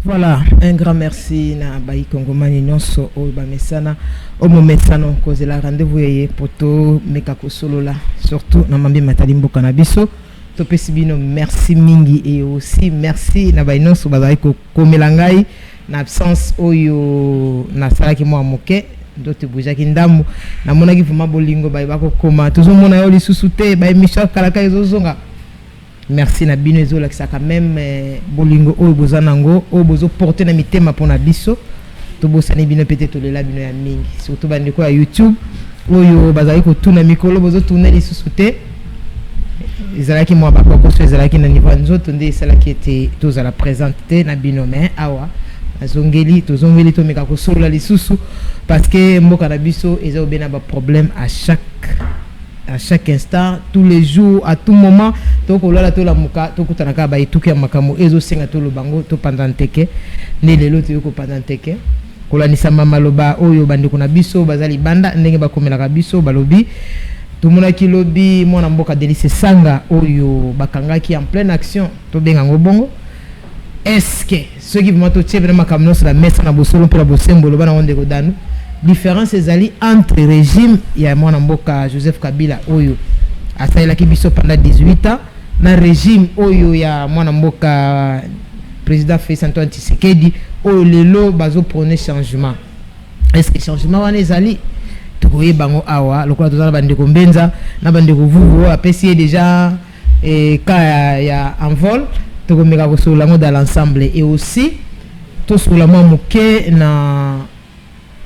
Voilà, un grand merci na Baï Kongomani nyonso o bamesana o momesano cause la rendez-vous yé poto mekako solo là surtout na mambi matali mboka na biso to pesibino merci mingi et aussi merci na Baï nyonso bazali ko komelangai na absence oyo na salaki mo amoke ndote bujaki ndamu na monaki vuma bolingo Baï bako koma tozo mona yo lisusu te Baï Michel Kalaka ezozonga. Merci na bino ezo lakisa quand même bolingo oyo bozanango oyo bozo porter na mitema pona biso to bosani bino peut-être lela bino ya mingi surtout bandeko ya YouTube oyo bazali ko tuna mikolo bozo tuna lisusu te ezalaki mwa bakoko so ezalaki na niveau nzoto nde esalaki ete tozala présenter na bino mais awa azongeli tozongeli to meka ko solo lisusu parce que mboka na biso ezo bena ba problème à chaque instant, tous les jours, à tout moment, to ko lala to la muka to kutanaka ba ituki ya makamo ezo senga to lobango to pandanteke ne lelo to ko pandanteke kola ni sama maloba oyo bandeko na biso bazali banda ndenge ba komelaka biso balobi to mona ki lobi mwana mboka Delice Sanga oyo bakangaki en pleine action to benga ngobongo est-ce que ceux qui vont to tche vraiment comme nous la mettre na bosolo pour la bosembolo bana onde ko danu différence ezali entre régime ya mwana mboka Joseph Kabila oyo asaila ki biso pendant 18 ans na régime oyo ya mwana mboka président Félix Antoine Tshisekedi oyo lelo bazo prôner changement. Est-ce que changement wana ezali tokoye bango awa lokola tozala bandeko mbenza na bandeko vuvu apesi déjà ka ya envol tokomeka kosola ngo dans l'ensemble et aussi to sola mwa muke na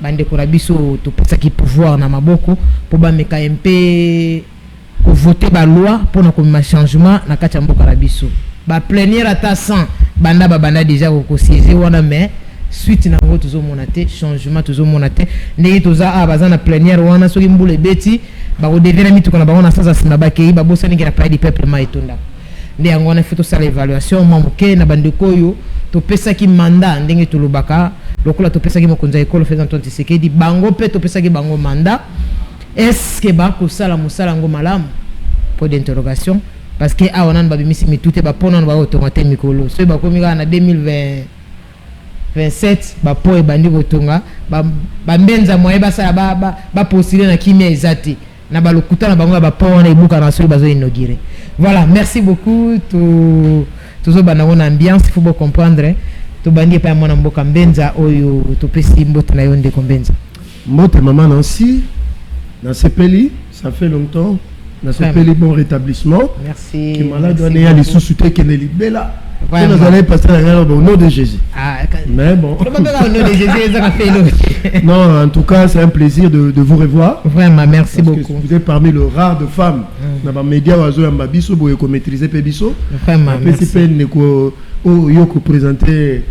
bandeko na biso to pesaki pouvoir na maboko po ba meka MP ko voter ba loi pour na komima changement na kati ya mboka na biso ba plénière ata 100 banda déjà ko siéger wana mais suite na ngo tozo monate changement tozo monate ndenge toza baza na plénière wana soki mbule beti ba ko devena mitu kana ba wana sasa sima ba kei ba bosani ngera pa di peuple ma etonda ndenge ngo na fito sala évaluation mamuke na bandeko yo to pesaki mandat ndenge to lobaka lokola to pesaki mokonza école faisant Antoine Tshisekedi bango pe to pesaki bango mandat est-ce que ba ko sala musala ngo malamu point d'interrogation parce que a onan ba bimisi mitute ba pona ba automate mikolo so ba komika na 2027 ba po e bandi kotonga ba mbenza moye ba sala ba postuler na kimia ezati na ba lokuta na bango ba po na ibuka na so ba zo inaugurer. Voilà, merci beaucoup toujours bana on ambiance il faut bien comprendre to bandi pa mwana mboka mbenza oyo to pesi mbote na yonde ko mbenza mbote maman Nancy dans ce pays ça fait longtemps dans ce pays bon rétablissement merci qui malade on est à les sous-souter que les libella nous allons passer au nom de Jésus mais bon non en tout cas c'est un plaisir de vous revoir vraiment merci beaucoup vous êtes parmi le rare de femmes dans les médias oiseaux en babiso pour maîtriser pébiso vraiment merci yoko présenter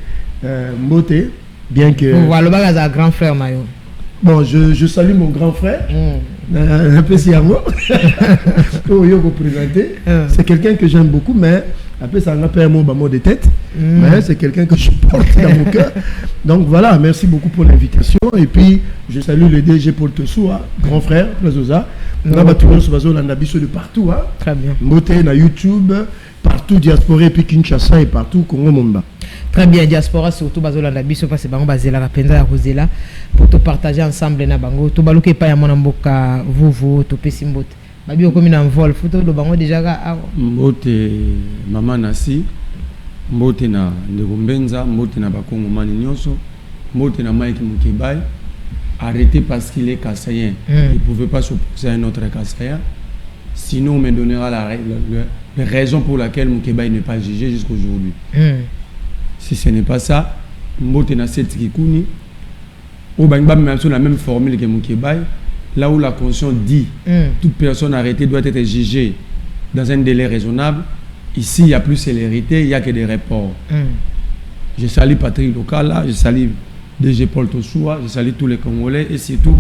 Mbote bien que voilà le un grand frère mayo bon je salue mon grand frère un peu si yoko présenter c'est quelqu'un que j'aime beaucoup mais après ça n'a pas un mot de tête mais c'est quelqu'un que je porte dans mon cœur donc voilà merci beaucoup pour l'invitation et puis je salue le DG Paul Tosoua grand frère Plazoza on a tout le monde de partout très bien Mbote na YouTube partout diaspora et puis Kinshasa et partout Congo Momba. Très bien diaspora surtout bazolanda biso parce que bango bazela ka penza ya kozela pour te partager ensemble na bango to baluke pa ya mona mboka vuvu to pesi mbote babi okomi na vol photo do bango déjà ka mbote mama nasi mbote na ndeko mbenza mbote na bakongo mani nyonso mbote na Mike Mukebai arrêté parce qu'il est kassayen il pouvait pas s'opposer à un autre kassayen sinon on me donnera la raison pour laquelle Mukebai n'est pas jugé jusqu'aujourd'hui. Si ce n'est pas ça, Mbote na Seti Kikuni, ou Bangba même sur la même formule que Mukebai, là où la Constitution dit toute personne arrêtée doit être jugée dans un délai raisonnable, ici il n'y a plus célérité, il n'y a que des reports. Je salue Patrick Lokala, je salue DG Paul Tosoua, je salue tous les Congolais et surtout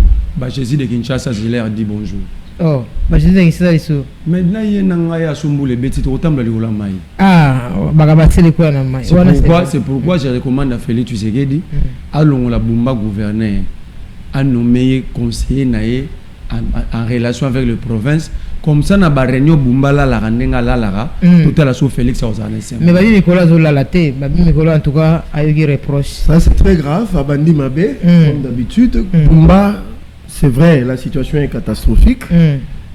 Jésus de Kinshasa, je leur dis bonjour. Oh, bah je dis ça ici. Mais là il y a un sumbu les bêtises autant de la maille. Ah, bagabatse les quoi na maille. C'est pourquoi je recommande à Félix Tshisekedi allons la Bumba gouverner à nommer conseiller naé en relation avec les provinces. Comme ça, na ba réunion Bumbala la rendenga la lara, tout à la sous Félix Ozanese. Mais Babi Nicolas Zola la té, Babi Nicolas en tout cas a eu des reproches. Ça c'est très grave, Abandi Mabé, comme d'habitude. Bumba, c'est vrai, la situation est catastrophique.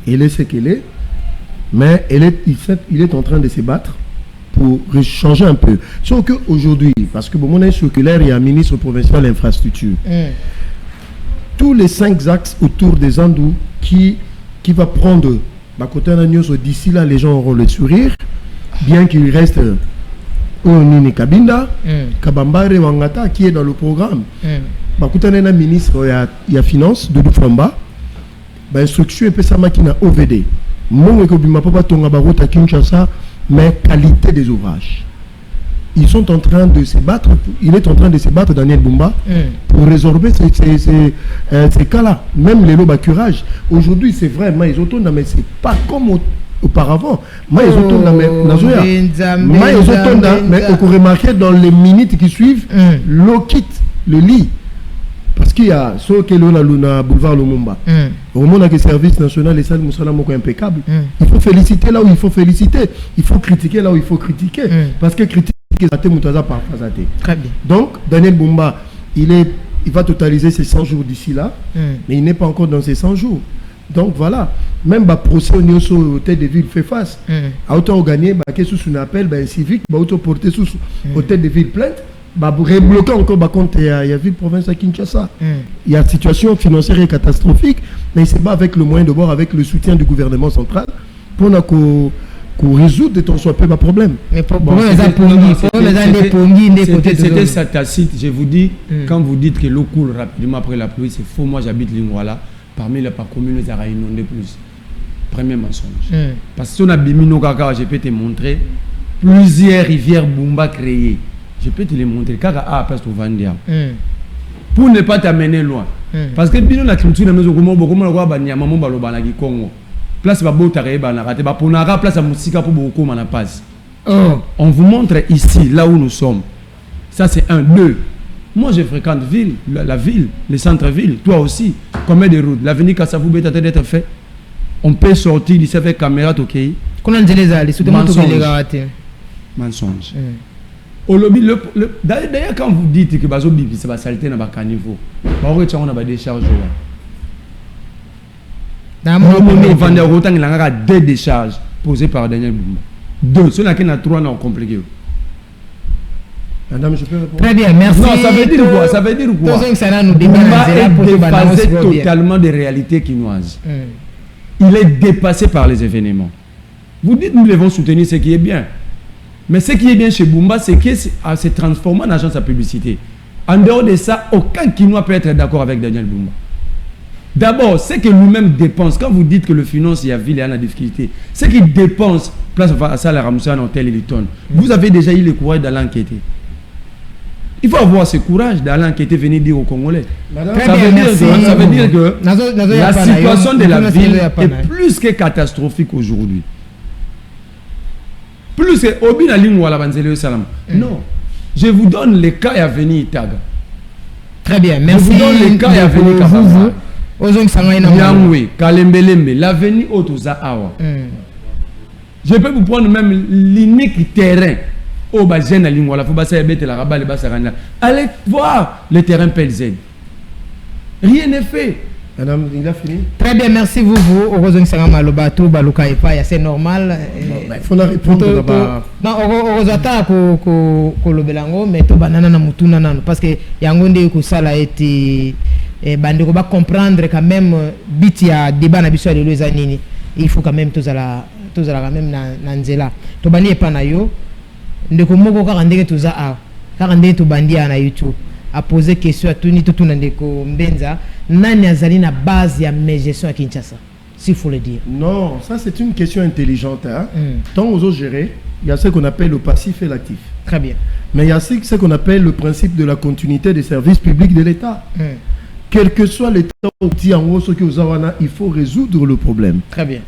Elle est ce qu'elle est, mais il est en train de se battre pour changer un peu. Sauf qu'aujourd'hui, parce que mon circulaire, il y a un ministre provincial d'infrastructure. Tous les 5 axes autour des Andous qui va prendre d'ici là, les gens auront le sourire, bien qu'il reste Onini Kabinda, Kabambare Wangata qui est dans le programme. Un ministre, il y a finance de Lufamba, instruction et puis ça makina OVD. Mon écobima papa tonga barota Kinshasa, mais qualité des ouvrages. Ils sont en train de se battre, il est en train de se battre, Daniel Bumba, pour résorber ces cas-là. Même les lobes à curage. Aujourd'hui, c'est vrai, mais c'est pas comme auparavant. Mais on peut remarquer dans les minutes qui suivent, l'eau quitte le lit. Parce qu'il y a ce que l'on boulevard Lumumba. Au moment où le service national et salles Moussala Moko impeccable, il faut féliciter là où il faut féliciter. Il faut critiquer là où il faut critiquer. Parce que critiquer, très bien. Donc, Daniel Bumba, il va totaliser ses 100 jours d'ici là, mais il n'est pas encore dans ses 100 jours. Donc voilà, même le procès au hôtel de ville fait face. À autant gagner, qu'est-ce qu'on appelle un civique, autant porter sous hôtel de ville plainte, rebloquer encore contre il y a ville province à Kinshasa. Il y a une situation financière et catastrophique, mais il se bat avec le moyen de bord, avec le soutien du gouvernement central pour résoudre de ton soit peu problème. Mais c'était ça tacite. Je vous dis, quand vous dites que l'eau coule rapidement après la pluie, c'est faux. Moi j'habite Lingwala. Parmi les communes, ils ont inondé plus. Premier mensonge. Parce que si on a Bimino Kaka, je peux te montrer plusieurs rivières Bumba créées. Je peux te les montrer. Kaka a place pour Vandia. Pour ne pas t'amener loin. Parce que Bino la culture de maison comment beaucoup moins Banyama mon balo banagi Congo. Place ba bota reba na rate ba ponara place à musika pour beaucoup na passe. On vous montre ici là où nous sommes. Ça c'est 1 2. Moi je fréquente la ville, le centre-ville, toi aussi. Combien de routes? L'avenue Kassavou Beta d'être fait. On peut sortir d'ici avec caméra OK. Comment on dit les soudements mensonge. Au lobby d'ailleurs quand vous dites que bazo bibi ça va saleté na ba caniveau. Ba on a ba décharge. On vend autant il y a 2 décharges posées par Daniel Bumba. 2, ceux-là qui ont 3 non compliqué. Madame, je peux répondre. Très bien, merci. Non, ça veut dire quoi? Ça veut dire quoi? Bumba est dépassé totalement des réalités quinoises. Il est dépassé par les événements. Vous dites nous devons soutenir ce qui est bien. Mais ce qui est bien chez Bumba, c'est qu'il s'est transformé en agence à publicité. En dehors de ça, aucun Quinois peut être d'accord avec Daniel Bumba. D'abord, c'est que lui-même dépense. Quand vous dites que le finance, il y a ville et la difficulté, c'est qu'il dépense place à ça, la Ramoussa, en hôtel et Liton. Vous avez déjà eu le courage d'aller enquêter. Il faut avoir ce courage d'aller enquêter, venir dire aux Congolais. Ça veut dire que la situation de la ville est plus que catastrophique aujourd'hui. Plus que Obi na ligne ou la Banzele Salam. Non. Je vous donne les cas à venir Itaga. Très bien, merci. Je vous donne les cas à venir Kabamba. Nyangwe, Kalembelembe, l'avenir Otoza Awa. Je peux vous prendre même l'unique terrain au Bazen à Lingwala, faut passer à Bête la Rabat, les Bassarana. Allez voir le terrain PLZ. Rien n'est fait. Madame, il a fini. Très bien, merci vous. Heureusement que ça va le bateau, Baluka et pas, c'est normal. Il faut la répondre là-bas. Non, heureusement que le Belango, mais tout banana na mutuna nano parce que yangonde que ça a été bande ko ba comprendre quand même bit ya débat na biso de les anini. Il faut quand même tous à la quand même na nzela. To bani pa na yo ndeko moko ka ndeke tuza a. Ka ndeke to bandia na YouTube. A poser question à tout ndeko Mbenza nani azali na base ya gestion à Kinshasa s'il faut le dire. Non, ça c'est une question intelligente hein. Tant aux autres gérer, il y a ce qu'on appelle le passif et l'actif. Très bien. Mais il y a ce qu'on appelle le principe de la continuité des services publics de l'État. Quel que soit l'État qui en haut ce que vous avez, il faut résoudre le problème. Très bien.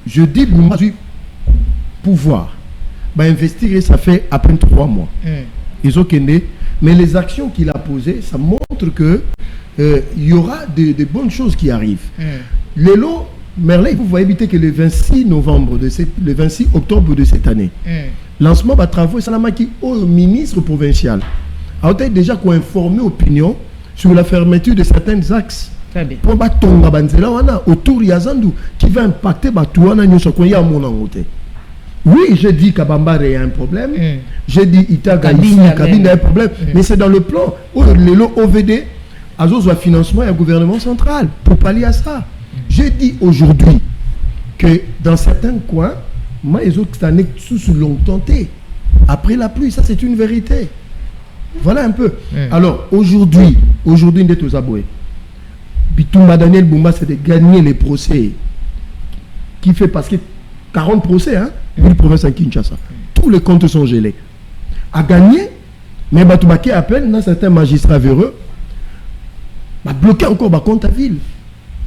Je dis du pouvoir investir et ça fait à peine 3 mois. Ils ont qu'une. Mais les actions qu'il a posées, ça montre que il y aura de bonnes choses qui arrivent. Lélo, Merlin, vous voyez éviter que le 26 octobre de cette année, lancement de travaux, Salamaki au ministre provincial a été déjà informé l'opinion sur la fermeture de certains axes. Très bien. Pour Batonga Banzela, autour de Yazandu, qui va impacter Batouana Nyosokoya Monangote. Oui, j'ai dit qu'Abambare a un problème. J'ai dit Itaga ici, Kabine a un problème. Mais c'est dans le plan où le OVD a un financement et un gouvernement central pour pallier à ça. J'ai dit aujourd'hui que dans certains coins, moi, les autres années sous l'ont tenté. Après la pluie, ça c'est une vérité. Voilà un peu. Alors, aujourd'hui, Ndeto Zaboué, Bitumba Daniel Bumba, c'est de gagner les procès qui fait parce que 40 procès, hein, ville province à Kinshasa. Tous les comptes sont gelés. À gagner, mais Batoubaki appelle dans certains magistrats véreux, bah, bloquer encore ma compte à ville.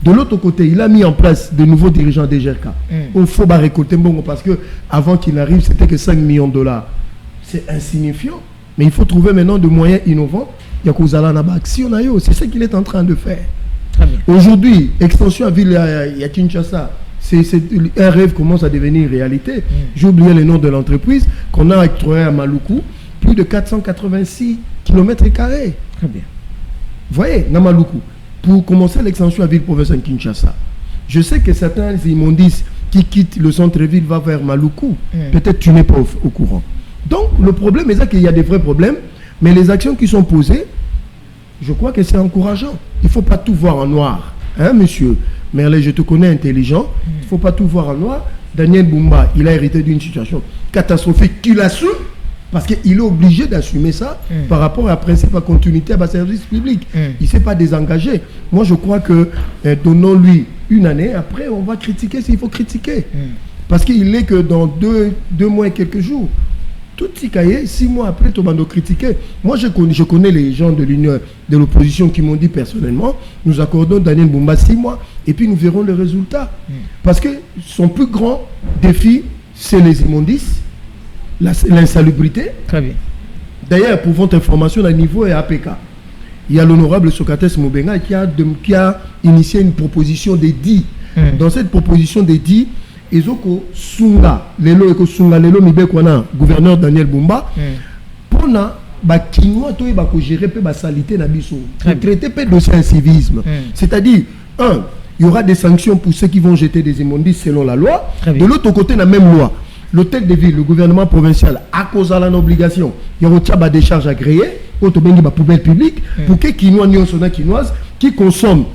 De l'autre côté, il a mis en place de nouveaux dirigeants des GRK. Il faut récolter bon parce que avant qu'il n'arrive, c'était que 5 millions de $. C'est insignifiant. Mais il faut trouver maintenant de moyens innovants. C'est ce qu'il est en train de faire. Aujourd'hui, extension à ville à Kinshasa, un rêve commence à devenir réalité. J'ai oublié le nom de l'entreprise qu'on a octroyé à Maluku, plus de 486 km². Très bien. Vous voyez, Namaluku, pour commencer l'extension à ville province à Kinshasa, je sais que certains immondices qui quittent le centre-ville vont vers Maluku. Peut-être tu n'es pas au courant. Donc, le problème est qu'il y a des vrais problèmes, mais les actions qui sont posées, je crois que c'est encourageant. Il ne faut pas tout voir en noir. Hein, monsieur Merlet, je te connais intelligent. Il ne faut pas tout voir en noir. Daniel Bumba, il a hérité d'une situation catastrophique qu'il assume, parce qu'il est obligé d'assumer ça par rapport à principe à continuité à bas service public. Il ne s'est pas désengagé. Moi, je crois que donnons-lui une année, après, on va critiquer s'il faut critiquer. Parce qu'il n'est que dans deux mois et quelques jours. Tout petit cahier, 6 mois après, tout le monde critiqué. Moi, je connais les gens de l'union de l'opposition qui m'ont dit personnellement, nous accordons Daniel Bumba 6 mois et puis nous verrons le résultat. Parce que son plus grand défi, c'est les immondices, l'insalubrité. Très bien. D'ailleurs, pour votre information, à niveau et APK, il y a l'honorable Socrates Mobenga qui a initié une proposition des 10. Dans cette proposition des 10, Ezoko Sunga, Lelo Mibekwana, gouverneur Daniel Bumba, pour na Bakinois, toi, il gérer la salité na biso, traiter le dossier incivisme. C'est-à-dire, il y aura des sanctions pour ceux qui vont jeter des immondices selon la loi. De l'autre côté, la même loi. L'hôtel de ville, le gouvernement provincial, à cause de l'obligation, il y aura des charges agréées, autobengi ba poubelle publique, pour que Kinois, Kinoises, qui consomment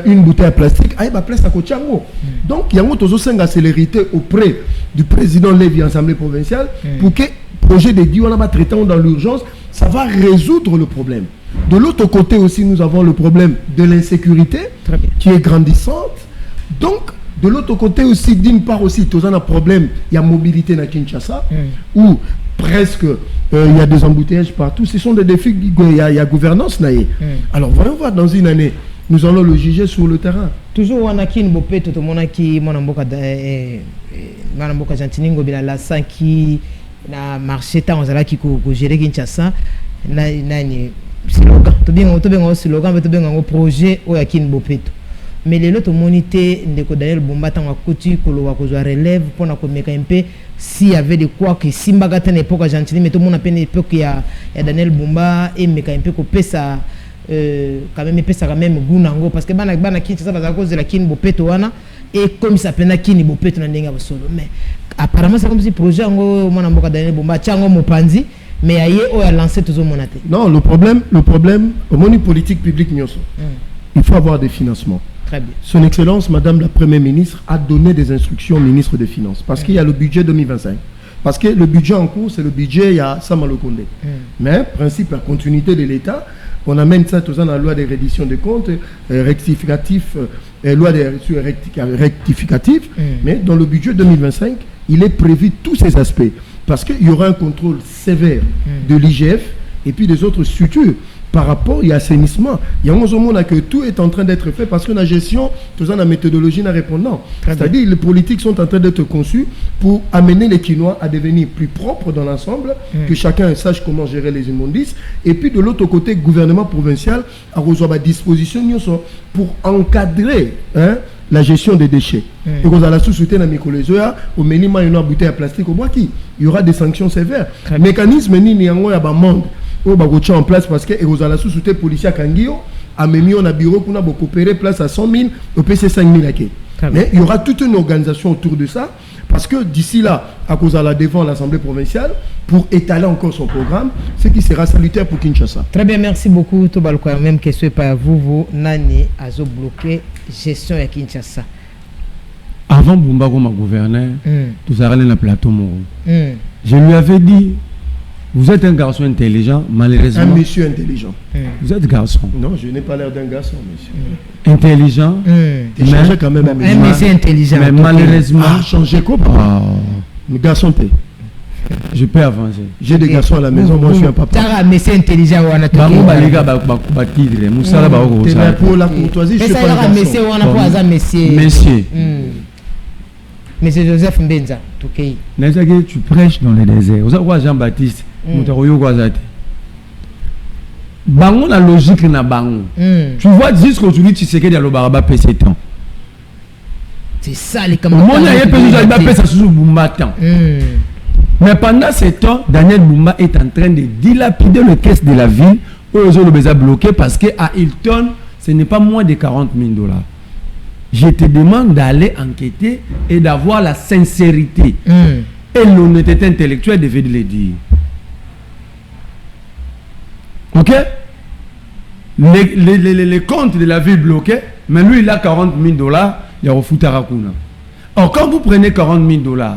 une bouteille en plastique, il y a place à Kochango. Donc, il y a une célérité auprès du président Lévy, Assemblée provinciale, pour que le projet de Dieu traitant dans l'urgence, ça va résoudre le problème. De l'autre côté aussi, nous avons le problème de l'insécurité qui est grandissante. Donc, de l'autre côté aussi, d'une part aussi, il y a un problème, il y a mobilité dans Kinshasa, où presque il y a des embouteillages partout. Ce sont des défis, il y a gouvernance. Alors, voyons voir dans une année. Nous allons le juger sur le terrain. Toujours, on a qui ne peut pas tout le monde qui m'a Jantiningo la qui na marché tant on a qui gérer Kinshasa na slogan to bien slogan mais to bien un projet au yakine bopeto mais les autres monité ndeko Daniel Bumba tant akuti ko lo ko relève pour na ko meka un peu s'il y avait de quoi que Simba gata na époque Argentine mais tout le monde a peine époque il y a Daniel Bumba et meka un peu ko pesa quand même pesa quand même gunango parce que bana Kinshasa à cause de la kin bopeto wana et comme ça pena kin bopeto na ndenga solo mais apparemment c'est comme si projet ngo mwana mboka Daniel Bumba tiango mopanzi mais aye o a lancé toujours monaté. Non, le problème au moni politique publique nyoso. Il faut avoir des financements. Très bien. Son Excellence Madame la Première ministre a donné des instructions au ministre des Finances parce qu'il y a le budget 2025. Parce que le budget en cours, c'est le budget, il y a Samalo Kondé. Mais, principe, la continuité de l'État, on amène ça dans la loi de reddition des comptes, rectificatif, loi de rectificatif. Mais dans le budget 2025, il est prévu tous ces aspects. Parce qu'il y aura un contrôle sévère de l'IGF et puis des autres structures. par rapport à l'assainissement. Il y a un moment que tout est en train d'être fait parce que la gestion, tout ça, la méthodologie n'a répondant. C'est-à-dire les politiques sont en train d'être conçues pour amener les Quinois à devenir plus propres dans l'ensemble, que chacun sache comment gérer les immondices. Et puis de l'autre côté, le gouvernement provincial a reçu à disposition pour encadrer la gestion des déchets. Et quand on a la sous-souté dans Mikolezoya, au minimum, il y a une bouteille à plastique au bois qui. Il y aura des sanctions sévères. Le mécanisme ni en a monde en place parce que vous avez la sous-souté policier à Kangio, a mis en bureau pour coopérer place à 100 000, au PC 5 000 à mais il y aura toute une organisation autour de ça parce que d'ici là, à cause de la défense l'Assemblée provinciale, pour étaler encore son programme, ce qui sera salutaire pour Kinshasa. Très bien, merci beaucoup. Tobaluko, même question par vous, Nani, a bloqué gestion à Kinshasa. Avant Bumba comme gouverneur, tout ça allait dans le plateau Moro. Je lui avais dit, vous êtes un garçon intelligent, malheureusement. Un monsieur intelligent. Vous êtes garçon. Non, je n'ai pas l'air d'un garçon, monsieur. Intelligent. Tu changes quand même un monsieur intelligent. Mais malheureusement. Changer quoi? Le garçon t'es. Je peux avancer. J'ai des garçons à la maison, moi je suis un papa. Tu as un monsieur intelligent ou un pour la courtoisie, je suis pas un garçon. Monsieur. Monsieur Joseph Mbenza, tu prêches dans le désert. Vous savez quoi, Jean-Baptiste? Bango la logique na bango. Tu vois jusqu'aujourd'hui tu sais qu'il y a le baraba PC temps. C'est ça les camarades. Mon aïe peut ça sous Bumbatan. Mais pendant ce temps, Daniel Bumba est en train de dilapider le caisse de la ville où ils ont le bloqué parce qu'à Hilton, ce n'est pas moins de 40 000 $. Je te demande d'aller enquêter et d'avoir la sincérité et l'honnêteté intellectuelle de le dire. Ok? Les comptes de la ville bloqués, mais lui il a 40 000 $, il y a au Futarakuna. Or, quand vous prenez 40 000 $,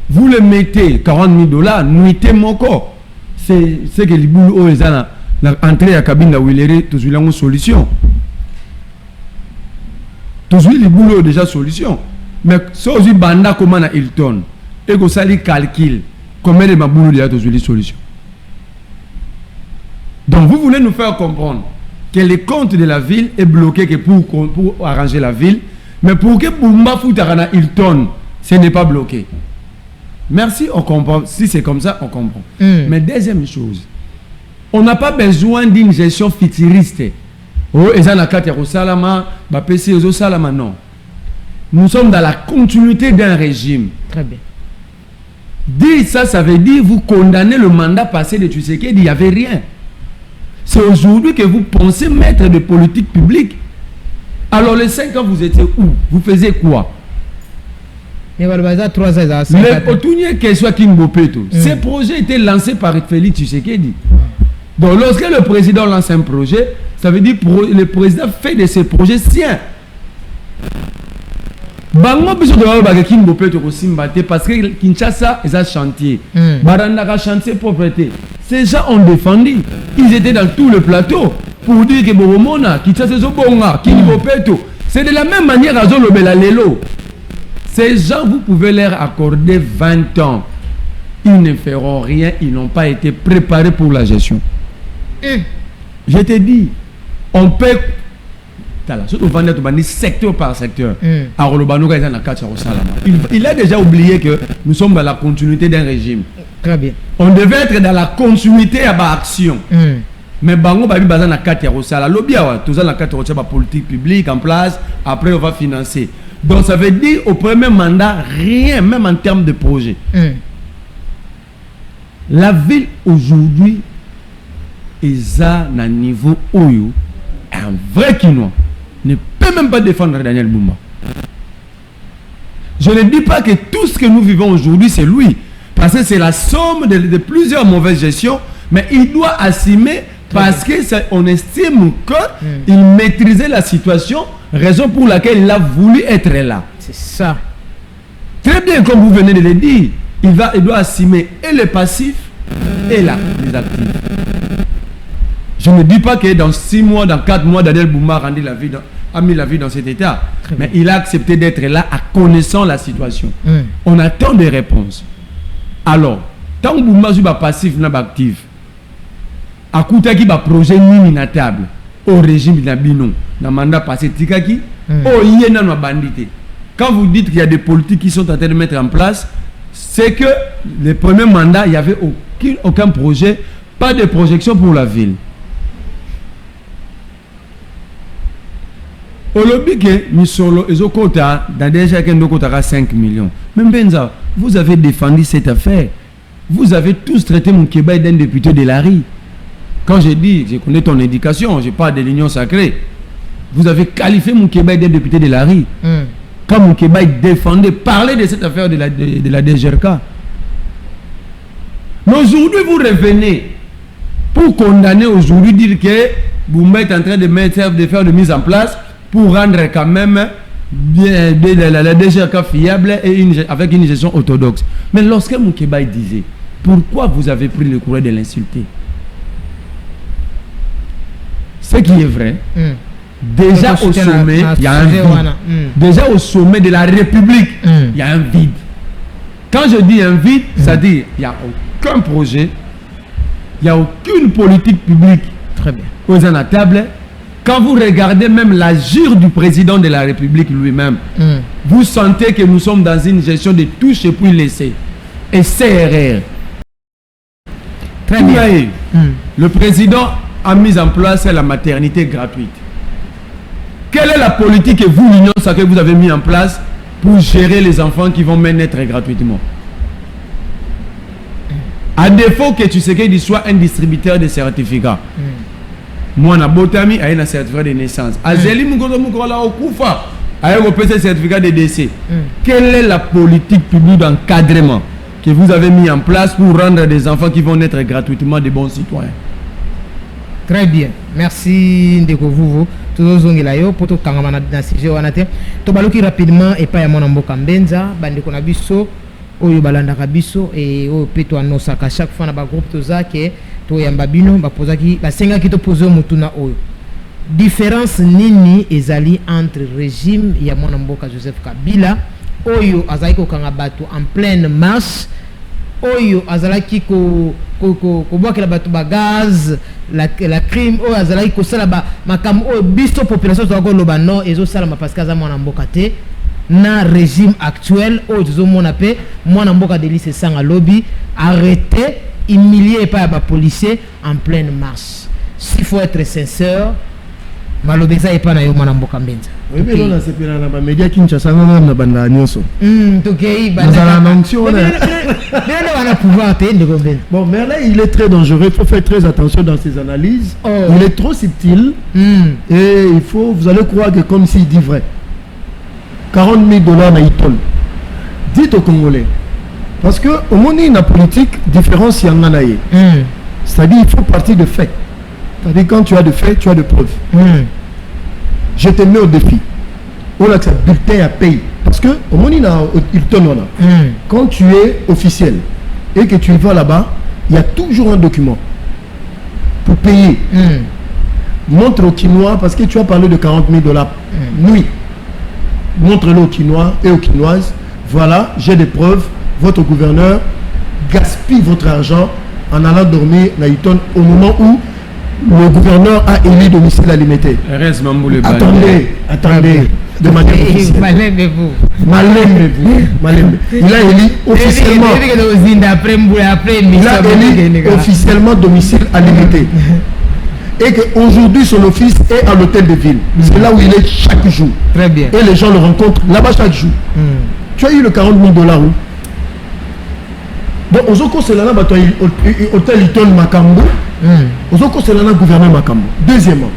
vous le mettez 40 000 $, nuitez mon corps. C'est que les boules ils ont entré à la cabine de Willery, tous une solution. Tous les boulots déjà solution. Mais si vous avez banda comment à Hilton, et que ça les calcule, combien de boulots il y a tous les solutions. Donc vous voulez nous faire comprendre que le compte de la ville est bloqué que pour arranger la ville, mais pour que Bumba Foutarana Hilton, ce n'est pas bloqué. Merci, on comprend. Si c'est comme ça, on comprend. Mais deuxième chose, on n'a pas besoin d'une gestion futuriste. Oh, Salama, Salama, non. Nous sommes dans la continuité d'un régime. Très bien. Dire ça, ça veut dire vous condamnez le mandat passé de Tshisekedi, il n'y avait rien. C'est aujourd'hui que vous pensez mettre de politique publique. Alors les 5 ans, vous étiez où? Vous faisiez quoi? Mais voilà, 3 ans. Ces projets étaient lancés par Félix Tshisekedi. Donc lorsque le président lance un projet, ça veut dire que le président fait de ces projets siens. Parce que Kinshasa est un chantier. Barandaka chantier propriété. Ces gens ont défendu. Ils étaient dans tout le plateau pour dire que Boromona, Kinshasa Zobonga, Kinbopeto. C'est de la même manière à Zolobela Lelo. Ces gens, vous pouvez leur accorder 20 ans. Ils ne feront rien. Ils n'ont pas été préparés pour la gestion. Je te dis, on peut. Secteur par secteur. Il a déjà oublié que nous sommes dans la continuité d'un régime. Très bien. On devait être dans la continuité à l'action. Mais Bango Babi Bazan a 4 euros. Ça, l'obia, tout ça, la 4 euros, la politique publique en place. Après, on va financer. Donc, ça veut dire au premier mandat, rien, même en termes de projet. La ville aujourd'hui est à un niveau où un vrai Quinois ne peut même pas défendre Daniel Bumba. Je ne dis pas que tout ce que nous vivons aujourd'hui, c'est lui. Parce que c'est la somme de plusieurs mauvaises gestions. Mais il doit assumer parce qu'on estime qu'il maîtrisait la situation, raison pour laquelle il a voulu être là. C'est ça. Très bien, comme vous venez de le dire, il doit assumer et le passif et les actifs. Je ne dis pas que dans 6 mois, dans 4 mois, Daniel Bumba a mis la vie dans cet état. Mais il a accepté d'être là en connaissant la situation. On attend des réponses. Alors, tant que Bumba est passif, n'est pas actif, akutaki ba projet nini na table au régime de Bino na mandat passé tikaki oh yena na bandité. Quand vous dites qu'il y a des politiques qui sont en train de mettre en place, c'est que le premier mandat il y avait aucun projet, pas de projection pour la ville. Au lobby que Misolo et Zokota dans déjà qu'un 5 millions. Même Benza, vous avez défendu cette affaire. Vous avez tous traité Moukeba d'un député de la RI. Quand je dis, je connais ton éducation, je parle de l'union sacrée. Vous avez qualifié Moukeba d'un député de la RI. Quand Moukeba défendait, parlait de cette affaire de la DGRK. Mais aujourd'hui, vous revenez pour condamner aujourd'hui, dire que vous êtes en train de faire de mise en place pour rendre quand même la DGRK fiable et avec une gestion orthodoxe. Mais lorsque Moukeba disait, pourquoi vous avez pris le courage de l'insulter? Ce qui est vrai, déjà au sommet, il y a un vide. Déjà au sommet de la République, il y a un vide. Quand je dis un vide, c'est-à-dire il n'y a aucun projet, il n'y a aucune politique publique. Très bien. Aux à la table. Quand vous regardez même la jure du président de la République lui-même, vous sentez que nous sommes dans une gestion de touche et puis laisser. Et CRR. Très bien. Le président a mis en place la maternité gratuite. Quelle est la politique que vous, l'Union sacrée, vous avez mis en place pour gérer les enfants qui vont même naître gratuitement? À défaut que tu sais qu'il soit un distributeur de certificats. Moi, na botami a un certificat de naissance. Azeli Mugoto Mukola Okufa a un certificat de décès. Quelle est la politique publique d'encadrement que vous avez mis en place pour rendre des enfants qui vont naître gratuitement des bons citoyens? Très bien. Merci Ndeko Vuvu. Tous les gens pour tout kangamana dans ce sujet wanate. To baloki rapidement et pas ya mona mboka mbenza bandeko na biso oyo balanda biso et oyo peto anosaka chaque fois na ba groupe tozake to yamba bino ba pozaki ba senga ki to poser mutuna oyo. Différence nini ezali entre régime ya mona mboka Joseph Kabila oyo azali ko kanga bato en pleine marche oyo azalaki ko bwakela bato ba gaz la crime oyo azalaki ko sala ba makam oyo biso population to ko loba non ezo sala ma parce que za mona mboka te na régime actuel oyo zo mona pe mona mboka de lycée sanga lobby arrêté humilié par ba policier en pleine marche. S'il faut être sincère malobeza et pas na yo mona mboka mbenza. Oui, mais on a séparé dans les médias qui ne sont pas dans banda nyonso. Okay, bon, mais là, il est très dangereux. Il faut faire très attention dans ses analyses. Il est trop subtil. Et il faut, vous allez croire que comme s'il dit vrai. 40 000 $, na itol. Dites aux Congolais. Parce que au monde, il y a une politique différence y en a. C'est-à-dire il faut partir de faits. C'est-à-dire quand tu as de faits, tu as de preuves. Je te mets au défi. On a que ça bulletin à payer. Parce que au monde, il tourne là. Quand tu es officiel et que tu vas là-bas, il y a toujours un document pour payer. Montre au Quinois, parce que tu as parlé de 40 000 $. Nuit. Montre-le aux Quinois et aux Quinoises. Voilà, j'ai des preuves. Votre gouverneur gaspille votre argent en allant dormir à Iton au moment où le gouverneur a élu domicile à limité. Attendez, de manière officielle. Il a élu officiellement. Officiellement domicile à limité. Et qu'aujourd'hui son office est à l'hôtel de ville. C'est là où il est chaque jour. Très bien. Et les gens le rencontrent là-bas chaque jour. Tu as eu le 40 000 $ où? Bon, Ozoko c'est là hôtel Iton Makambo. Ozoko c'est là gouverneur Makambo. Deuxièmement,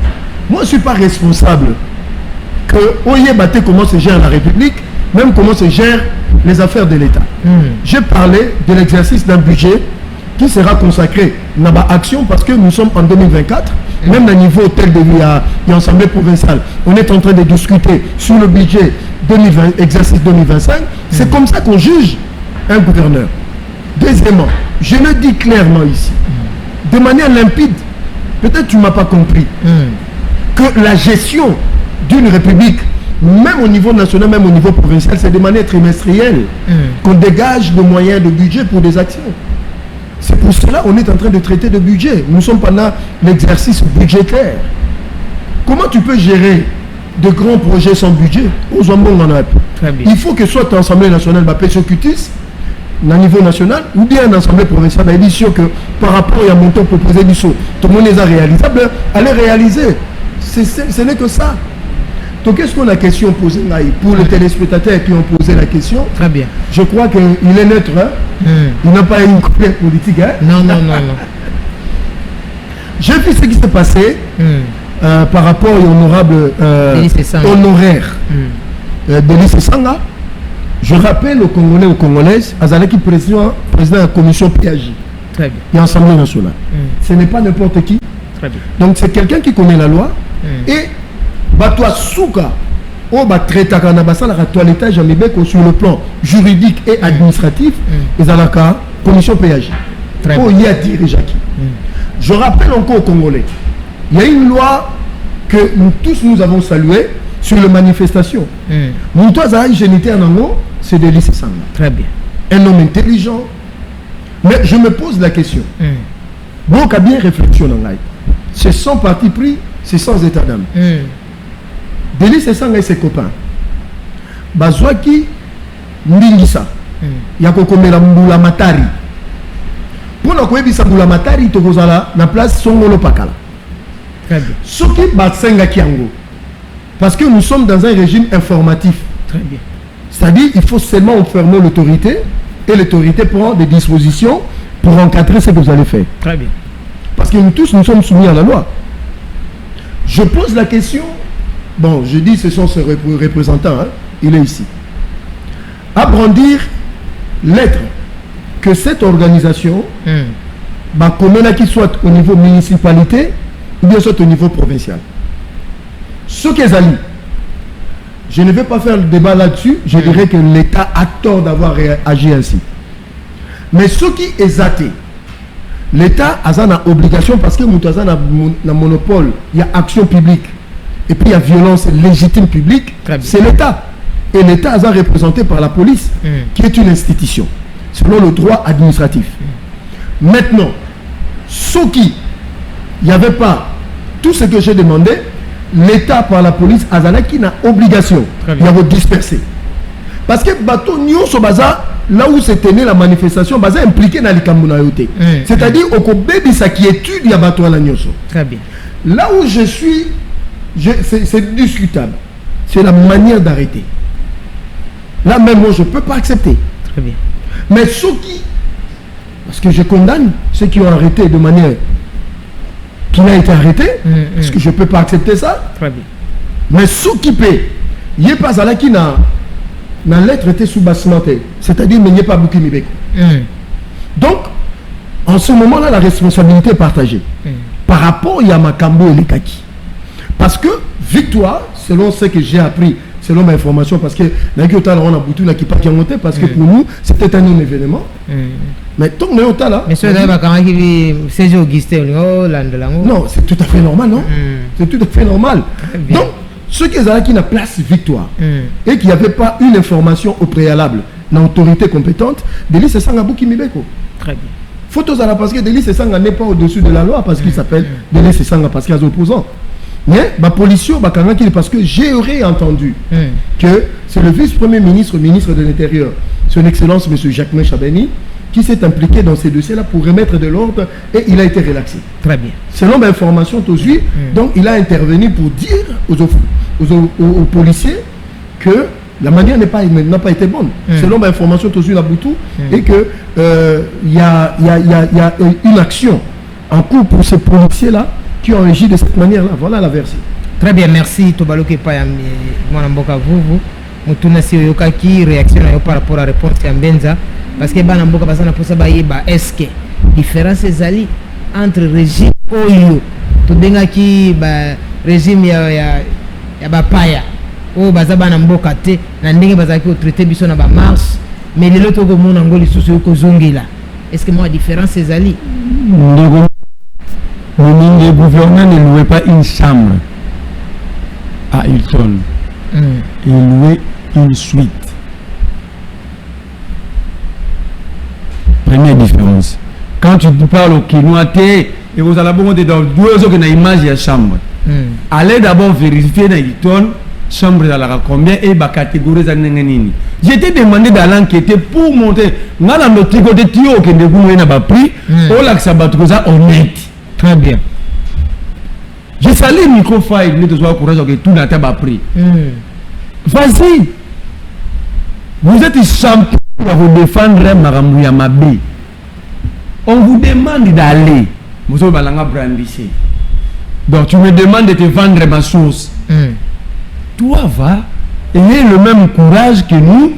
moi je ne suis pas responsable que Oyebate comment se gère la République, même comment se gèrent les affaires de l'État. J'ai parlé de l'exercice d'un budget qui sera consacré à ma action parce que nous sommes en 2024. Même au niveau hôtel de l'Assemblée provinciale, on est en train de discuter sur le budget 2020, exercice 2025. C'est comme ça qu'on juge un gouverneur. Deuxièmement, je le dis clairement ici, de manière limpide, peut-être tu ne m'as pas compris, que la gestion d'une république, même au niveau national, même au niveau provincial, c'est de manière trimestrielle qu'on dégage des moyens de budget pour des actions. C'est pour cela qu'on est en train de traiter de budget. Nous sommes pendant l'exercice budgétaire. Comment tu peux gérer de grands projets sans budget? Il faut que soit l'Assemblée nationale, PSOCUTIS, au niveau national, ou bien l'Assemblée provinciale, il est sûr que par rapport à mon temps proposé du saut, tout le monde est réalisable, allez réaliser. Ce n'est que ça. Donc, qu'est-ce qu'on a question posée pour les téléspectateurs qui ont posé la question? Très bien. Je crois qu'il est neutre. Hein? Il n'a pas une colère politique. Hein? Non. J'ai vu ce qui s'est passé par rapport à l'honorable honoraire Denis Sanga. Je rappelle aux Congolais et aux Congolaises, Azalaki président de la commission PAJ. Très bien. Et Assemblée nationale. Ce n'est pas n'importe qui. Très bien. Donc c'est quelqu'un qui connaît la loi. Et Batwa Souka, on va traiter la toilettage sur le plan juridique et administratif. Et à la commission PAJ. Pour y diriger. Je rappelle encore aux Congolais, il y a une loi que nous tous nous avons saluée sur les manifestations. Mon toit génité en ango, c'est Denis Sanga. Très bien. Un homme intelligent. Mais je me pose la question. Bon, qu'a bien réfléchi en anglais. C'est sans parti pris, c'est sans état d'âme. Denis Sanga et ses copains. Bazwaki Mbingisa. Yakokomela Mbula Matari. Pour nous connaître Mbula Matari, tokozala na place Songolo Pakala. Très bien. Ce qui Batsenga Kiango. Parce que nous sommes dans un régime informatif. Très bien. C'est-à-dire qu'il faut seulement enfermer l'autorité et l'autorité prend des dispositions pour encadrer ce que vous allez faire. Très bien. Parce que nous tous, nous sommes soumis à la loi. Je pose la question, bon, je dis ce sont ses représentants, hein, il est ici. À brandir l'être que cette organisation, comme qu'il soit au niveau municipalité ou bien soit au niveau provincial. Ce qu'ils ont, je ne vais pas faire le débat là-dessus, je dirais que l'État a tort d'avoir agi ainsi. Mais ce qui est athée, l'État a une obligation parce que nous avons un monopole, il y a action publique et puis il y a violence légitime publique, c'est l'État. Et l'État est représenté par la police, qui est une institution, selon le droit administratif. Maintenant, ce qui, il n'y avait pas tout ce que j'ai demandé, l'État par la police Azalaki n'a obligation de vous disperser. Parce que bateau Nyoso Baza, là où se tenait la manifestation, Baza impliqué dans les Kambunayote. C'est-à-dire au Kobebi sa qui étudie il y a bateau à la Nyoso. Très bien. Là où je suis, c'est discutable. C'est la manière d'arrêter. Là même moi je ne peux pas accepter. Très bien. Mais ceux qui, parce que je condamne ceux qui ont arrêté de manière qui n'a été arrêté, parce que je ne peux pas accepter ça. Très bien. Mais ceux qui paient, il n'y a pas là qui n'a lettre été sous-bassimenté, c'est-à-dire il n'y a pas beaucoup de Donc, en ce moment-là, la responsabilité est partagée par rapport à Makambo et les Kaki. Parce que victoire, selon ce que j'ai appris, selon ma information, parce que on a beaucoup qui pas qui monté, parce que pour nous, c'était un non-événement. Mais tant que nous là. Mais c'est Augustin, non, c'est tout à fait normal, non? C'est tout à fait normal. Donc, ceux qui ont une place victoire et qui n'avaient pas une information au préalable, dans l'autorité compétente, Denis Sanga Boukimibeko. Très bien. Photos à la parce que Denis Sanga n'est pas au-dessus de la loi parce qu'il s'appelle Denis Sanga parce qu'il y a des opposants. Mais ma police, parce que j'ai entendu que c'est le vice-premier ministre, ministre de l'Intérieur, son Excellence M. Jacquemin Chabeni, qui s'est impliqué dans ces dossiers-là pour remettre de l'ordre et il a été relaxé. Très bien. Selon l'information aujourd'hui, donc il a intervenu pour dire aux policiers que la manière n'a pas été bonne. Selon l'information aujourd'hui la Boutou, et que il y a une action en cours pour ces policiers-là qui ont agi de cette manière-là. Voilà la version. Très bien, merci. Tobaloke Payam, Mwanamboka vous, Mutuna Sioyokaki, réaction par rapport à la réponse à Mbenza. Parce que Banamboka Basana Posabaïba, est-ce que différence est entre régime Oyo, Tobengaki, régime ya Bapaya, ou Bazabana Mboka te, Nandenge Bazaki au traité Bissona Mars, mais les autres comme Angoli sous Kozongila. Est-ce que moi, la différence est le gouvernement ne louait pas une chambre à Hilton. Il louait une suite. Première différence. Quand tu parles au quinoa, et vous allez avoir dans 2 heures une image de chambre. Allez d'abord vérifier dans Hilton, chambre dans la combien et la catégorie. J'ai été demandé d'aller enquêter pour monter. Dans notre côté, tu as prix, on l'a honnête. Très bien. Je salue le micro-file, mais tu as courage que tout n'a pas pris. Vas-y. Vous êtes champion pour vous défendre Maramouya Mabé. On vous demande d'aller. Vous avez brandiché. Donc tu me demandes de te vendre ma source. Toi va et le même courage que nous.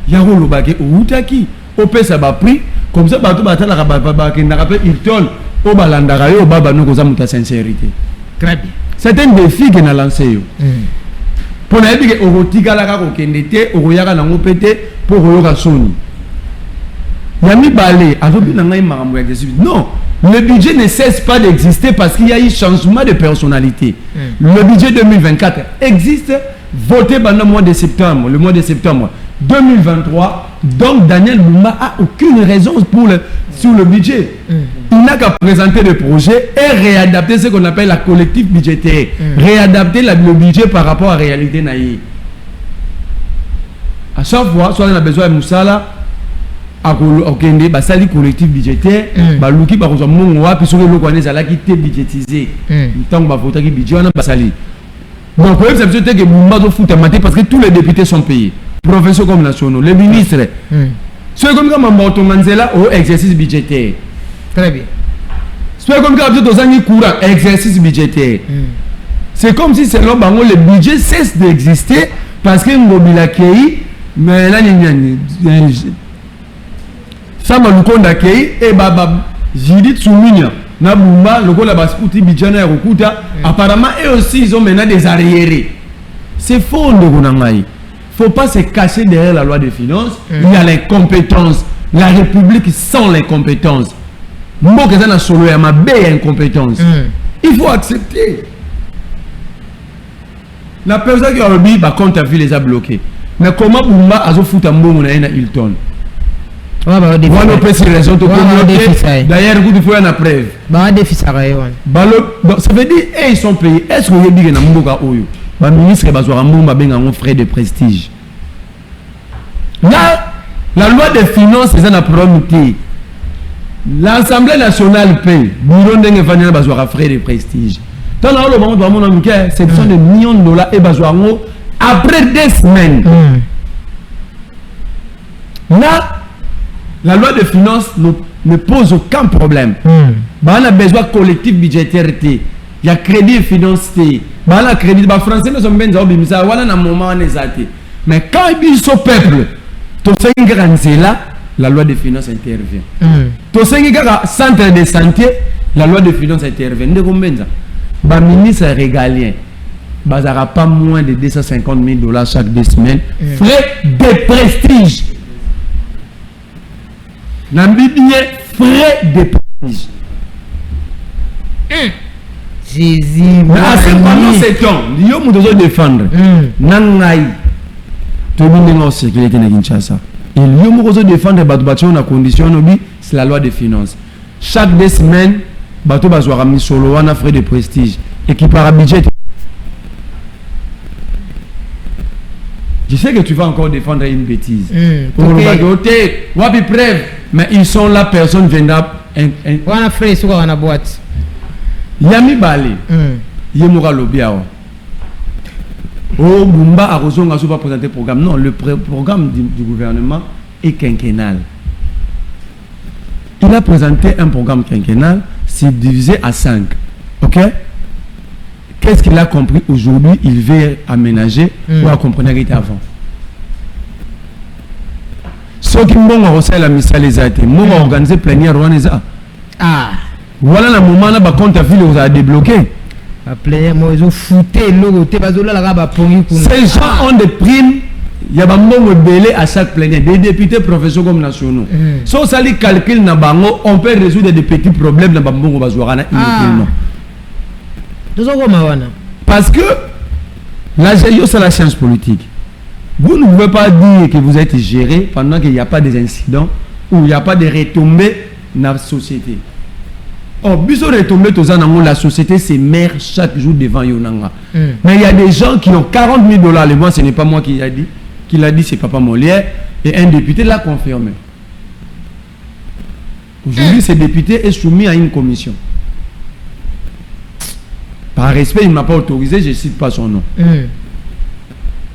Yaro Lobake ou Outaki. Au pays ça va pris. Comme ça, bateau batala qui n'a pas Hilton. Au balandarayo, au baba nous causons ta sincérité. Très bien. C'est un défi qu'on a lancé. Pour nous dire que au tigala ko kendete, au yaka na ngopete pour yoka soni. Yami balé, azobi na ngai marambo ya Jésus. Non, le budget ne cesse pas d'exister parce qu'il y a eu changement de personnalité. Le budget 2024 existe, voté pendant le mois de septembre, 2023. Donc Daniel Lumba a aucune raison sur le budget. Il n'a qu'à présenter le projet et réadapter ce qu'on appelle la collectif budgétaire. Réadapter le budget par rapport à la réalité naïe. À chaque fois, soit on a besoin de Moussala, à Okende, basali collectif budgétaire, baluki baroza mongoa, puis sur le local les ala qui était budgétisé. Tant que bafota qui budget on a basali. Donc le problème c'est que Mumba doit foutre maté parce que tous les députés sont payés. Professeurs comme nationaux, les ministres. Ceux comme Mamboto Manzela au exercice budgétaire. Très bien. Ceux comme Kabito Koura, exercice budgétaire. C'est comme si selon Bango le budget cesse d'exister parce que Ngobila Kei, mais là ça m'a le compte d'accueil et Baba Jidit Souminia. Nabumba, le gars là-bas, Bidjana et Rokuta. Apparemment, eux aussi, ils ont maintenant des arriérés. C'est faux, de Gunangaï. Il ne faut pas se cacher derrière la loi des finances. Il y a les compétences. La République sans les compétences. Moi, que ça n'a solo à ma belle incompétence. Il faut accepter. La personne qui a dit, bah, compte à vie les a bloqués. Mais comment Bumba a foutu un bon à Hilton? Voilà, raison d'ailleurs, vous devez faire la preuve. Ça veut dire, ils sont payés. Est-ce que vous avez dit que le ministre va avoir frais de prestige? Là, la loi des finances est un problème. L'Assemblée nationale paye. Bureau de avoir frais de prestige. Dans le moment où c'est des millions de dollars et après 2 semaines. Là, la loi de finances ne pose aucun problème. On a besoin de collectif budgétaire. Il y a crédit financier. Il y a crédit. Les Français ne sont pas en moment. Mais quand ils sont peuple, la loi de finances intervient. Centre de santé, la loi de finances intervient. Le ministre régalien n'aura pas moins de 250 000 $ chaque 2 semaines. Frais de prestige. Frais de prestige. Jésus. Pendant ce temps, il y a besoin de défendre. Nangaï. Tout le monde est en sécurité à Kinshasa. Et il y a besoin de défendre la condition, c'est la loi des finances. Chaque 2 semaines, bateau bazouara mis solo, on a frais de prestige. Et qui par budget. Je sais que tu vas encore défendre une bêtise. Pour le preuve, mais ils sont là, personne viendra. On a fait sur la boîte. Yami Bali, Yemura Lobiao. Oh, Bumba a reçu un super présenté programme. Non, le programme du gouvernement est quinquennal. Il a présenté un programme quinquennal, c'est divisé à 5. Ok? Qu'est-ce qu'il a compris aujourd'hui? Il veut aménager ou à comprendre qu'il était avant. Ce qui m'a reçu la mission les a été, moi organisé plénière Rwanda. Ah. Voilà le moment là, par contre, vous avez débloqué. Ces gens ont des primes. Il y a un belé à chaque plénière, des députés professeurs comme nationaux. Si on s'allie calcul, on peut résoudre des petits problèmes dans Bambongo Bazouarana inutilement. Parce que la gestion, c'est la science politique. Vous ne pouvez pas dire que vous êtes géré pendant qu'il n'y a pas des incidents ou il n'y a pas de retombées dans la société. Oh, biso retombé la société se meurt chaque jour devant Yonanga. Mais il y a des gens qui ont 40 000 $. Le mois, ce n'est pas moi qui l'a dit. Qui l'a dit, c'est Papa Molière. Et un député l'a confirmé. Aujourd'hui, ce député est soumis à une commission. Par respect, il ne m'a pas autorisé, je ne cite pas son nom.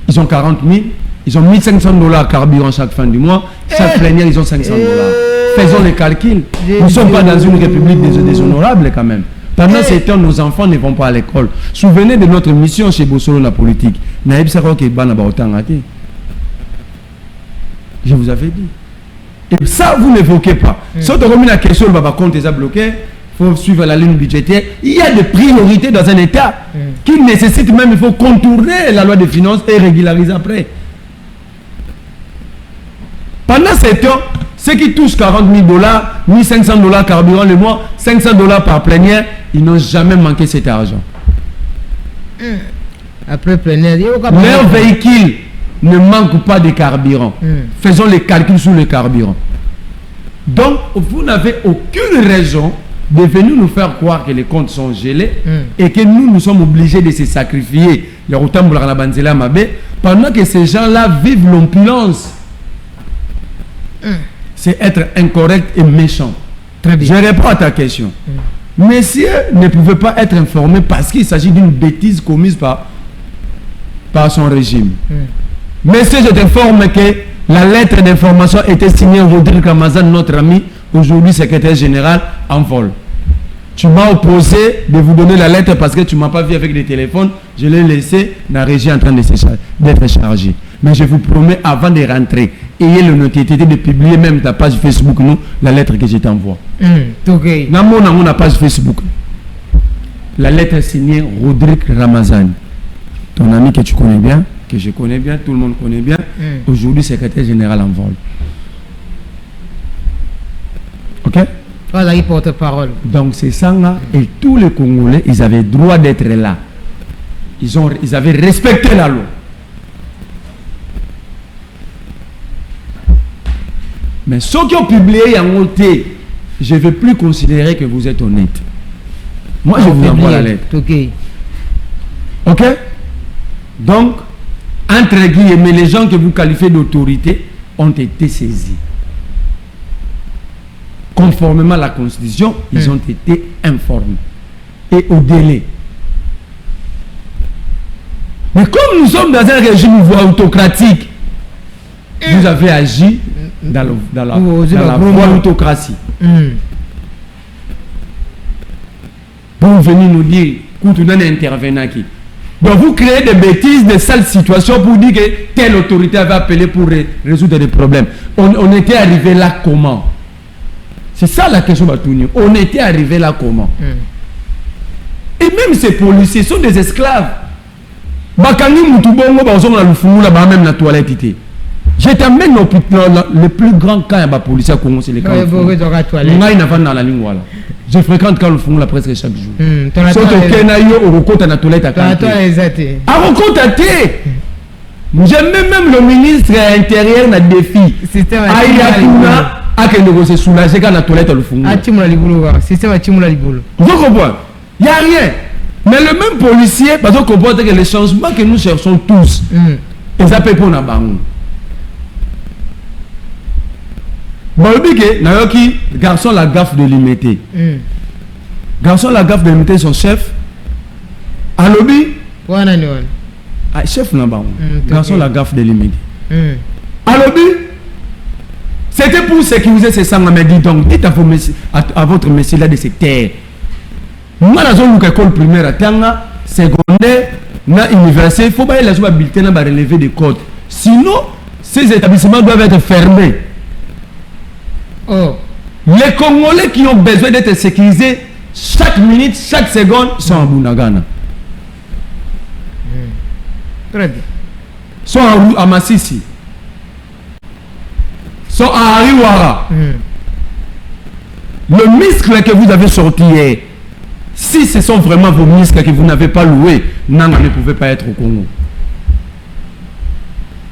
Ils ont 40 000, ils ont 1500 $ carburant chaque fin du mois. Chaque plénière, ils ont 500 $. Faisons les calculs. Nous ne sommes pas dans une république déshonorable quand même. Pendant ces temps, nos enfants ne vont pas à l'école. Souvenez de notre mission chez Bossolo, la politique. Je vous avais dit. Et ça, vous n'évoquez pas. Si on te remet la question, le compte est bloqué, il faut suivre la ligne budgétaire. Il y a des priorités dans un État qui nécessitent même, il faut contourner la loi des finances et régulariser après. Pendant ces temps, ceux qui touchent 40 000 $, 1500 $ carburant le mois, 500 $ par plénière, ils n'ont jamais manqué cet argent. Après plénière, leur véhicule ne manque pas de carburant. Faisons les calculs sur le carburant. Donc, vous n'avez aucune raison de venir nous faire croire que les comptes sont gelés et que nous sommes obligés de se sacrifier pendant que ces gens-là vivent l'opulence. C'est être incorrect et méchant. Très bien. Je réponds à ta question. Messieurs ne pouvaient pas être informés parce qu'il s'agit d'une bêtise commise par son régime. Messieurs, je t'informe que la lettre d'information était signée Rodrigue Ramazan, notre ami, aujourd'hui secrétaire général, en vol. Tu m'as opposé de vous donner la lettre parce que tu ne m'as pas vu avec des téléphones. Je l'ai laissé dans la régie en train d'être chargé. Mais je vous promets, avant de rentrer, ayez l'honnêteté de publier même ta page Facebook, nous, la lettre que je t'envoie. Okay. Dans mon page Facebook, la lettre est signée Rodrigue Ramazan. Ton ami que tu connais bien, que je connais bien, tout le monde connaît bien, aujourd'hui secrétaire général en vol. Ok? Voilà, il porte-parole. Donc c'est ça là, et tous les Congolais, ils avaient droit d'être là. Ils avaient respecté la loi. Mais ceux qui ont publié en monté, je ne vais plus considérer que vous êtes honnête. Moi, je vous envoie la lettre. Ok? Donc, entre guillemets, les gens que vous qualifiez d'autorité ont été saisis. Conformément à la Constitution, ils ont été informés. Et au délai. Mais comme nous sommes dans un régime autocratique, vous avez agi dans la voie autocratie. Pour venir nous dire, quand on est intervenant qui. Donc vous créez des bêtises, des sales situations pour dire que telle autorité avait appelé pour résoudre des problèmes. On était arrivé là comment? C'est ça la question Batouni. On était arrivé là comment? Et même ces policiers sont des esclaves. Bakani Moutubongo, même la toilette. Je t'amène le plus grand camp de policiers à Congo, c'est les camps. Je fréquente quand le fond presque chaque jour. Sauf que Kenayo au recote à la toilette à Kanté. J'aime même le ministre intérieur n'a défi. Ayakuna a que nous se soulager quand la toilette le fond. Vous comprenez? Il n'y a rien. Mais le même policier, parce qu'on comprend que les changements que nous cherchons tous, ils appellent pour la banque. Bon, Nayoki, garçon la gaffe de limiter. Garçon la gaffe de limiter son chef. À lobby. Chef là-bas. Garçon la gaffe de limiter. À lobby. C'était pour sécuriser ces sangs. Mais dis donc, dites à votre monsieur là de se taire. Moi, dans une école primaire à Tanga, secondaire, na université, il faut pas les jouer bulletin à relever des codes. Sinon, ces établissements doivent être fermés. Les Congolais qui ont besoin d'être sécurisés chaque minute, chaque seconde sont à Bunagana. Très bien. Sont à Massissi. Sont à Ariwara. Le muscle que vous avez sorti hier, si ce sont vraiment vos muscles que vous n'avez pas loués, Nanga ne pouvait pas être au Congo.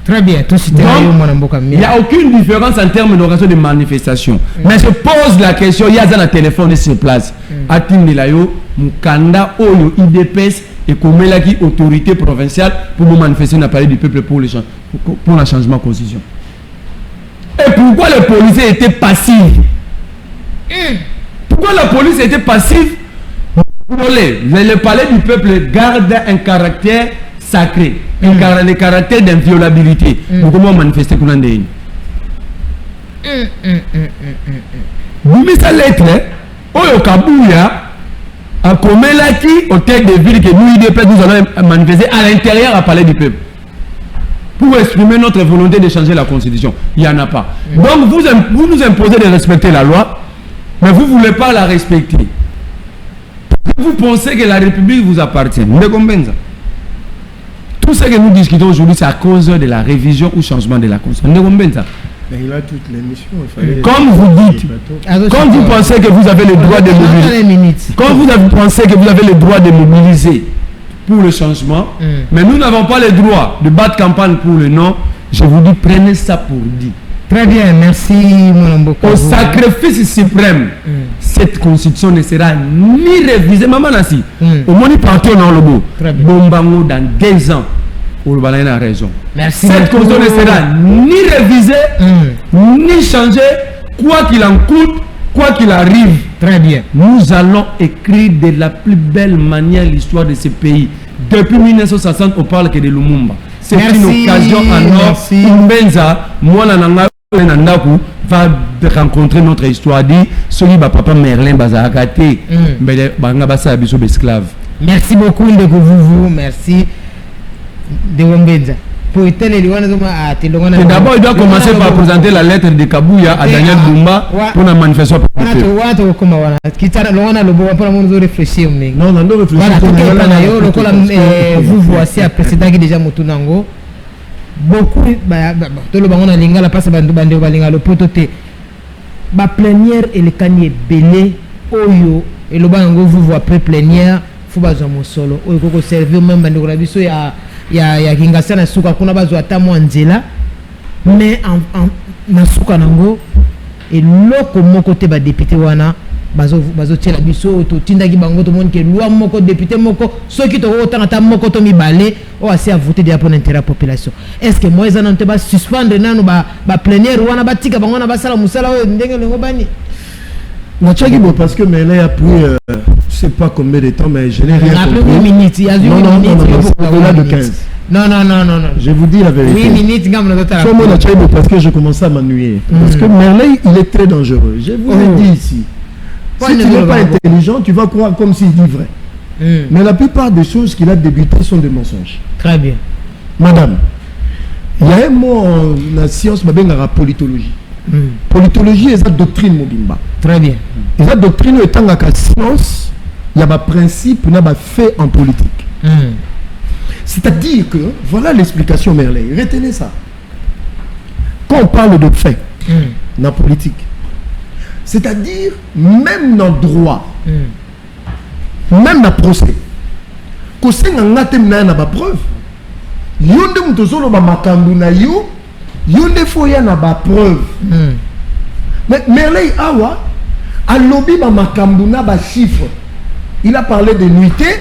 Très bien, tout il n'y a aucune différence en termes d'organisation de manifestation. Mais je pose la question, il y a un téléphone sur place. Atindelayo, Mukanda, Oyo, IDPS et Komelaki, autorité provinciale, pour nous manifester dans le palais du peuple pour le changement de constitution. Et pourquoi les policiers étaient passifs? Pourquoi la police était passive? Le palais du peuple garde un caractère sacré, un caractère d'inviolabilité. Comment manifester qu'on a dit? Vous mettez sa lettre, au Kabouya, à Komelaki, au tête de ville que nous allons manifester à l'intérieur du palais du peuple. Pour exprimer notre volonté de changer la constitution. Il n'y en a pas. Donc vous nous imposez de respecter la loi, mais vous ne voulez pas la respecter. Vous pensez que la République vous appartient. Tout ce que nous discutons aujourd'hui, c'est à cause de la révision ou changement de la constitution. Mais il a toutes les missions. Comme vous dites, quand vous pensez que vous avez le droit de mobiliser, quand vous pensez que vous avez le droit de mobiliser pour le changement, mais nous n'avons pas le droit de battre campagne pour le non, je vous dis, prenez ça pour dit. Très bien, merci Moulamboko. Au sacrifice suprême, cette constitution ne sera ni révisée, maman Nassi. Au moins, il partit dans le beau. Bombango dans 2 ans. Urbain a raison. Merci. Cette constitution ne sera ni révisée, ni changée, quoi qu'il en coûte, quoi qu'il arrive. Très bien. Nous allons écrire de la plus belle manière l'histoire de ce pays. Depuis 1960, on parle que de Lumumba. C'est une occasion en or. Umbenza, moi, Nandaku va rencontrer notre histoire. Dit, celui de papa Merlin Bazakate, Bangabasa Biso esclave. Merci beaucoup de vous. Merci de Umbenza. D'abord, il doit commencer par présenter la lettre de Kabouya à Daniel Bumba pour la manifestation. Non, non, non, vous voici à précédent qui déjà Motunango. Beaucoup de l'Obangona Lingala passe à le pototé. La plénière et le canier belé, Oyo, et le bango vous voit après plénière, faut pas solo. Oyo, faut servir même Bandora Biso ya Kingasa na suka kuna bazo atamu anzela, mais en nasuka nango, et loko moko te ba député wana. Bazo tela biso to tindaki bango to monde que loi moko député moko ceux qui to autant ta moko to mi balé o assez à voter déjà pour l'intérêt population. Est-ce que moi ça n'ont pas suspendre nanu ba plénière wana batika bango na basala musala o ndenge ngo bani. Parce que mais là a pris je sais pas combien de temps mais je n'ai rien compris. Après 8 minutes, il y a 8 minutes au-delà de 15. Non. Je vous dis la vérité. 8 minutes gamme notre parce que je commence à m'ennuyer. Parce que Merlin, il est très dangereux. Je vous ai dit ici. Si tu n'es pas intelligent, tu vas croire comme s'il dit vrai. Mais la plupart des choses qu'il a débutées sont des mensonges. Très bien. Madame, il y a un mot en la science, la politologie. Politologie est la doctrine Mobimba. Très bien. Et la doctrine étant la science, il y a un principe, il y a un fait en politique. C'est-à-dire que, voilà l'explication Merlin. Retenez ça. Quand on parle de fait dans la politique, c'est-à-dire, même dans le droit, même dans le procès, que c'est un preuve. Yonde mutozolo ba makambu na yo, yonde foya na ba preuve. Mais Merlin Awa a lobby ba makambu na ba chiffre. Il a parlé de nuitée.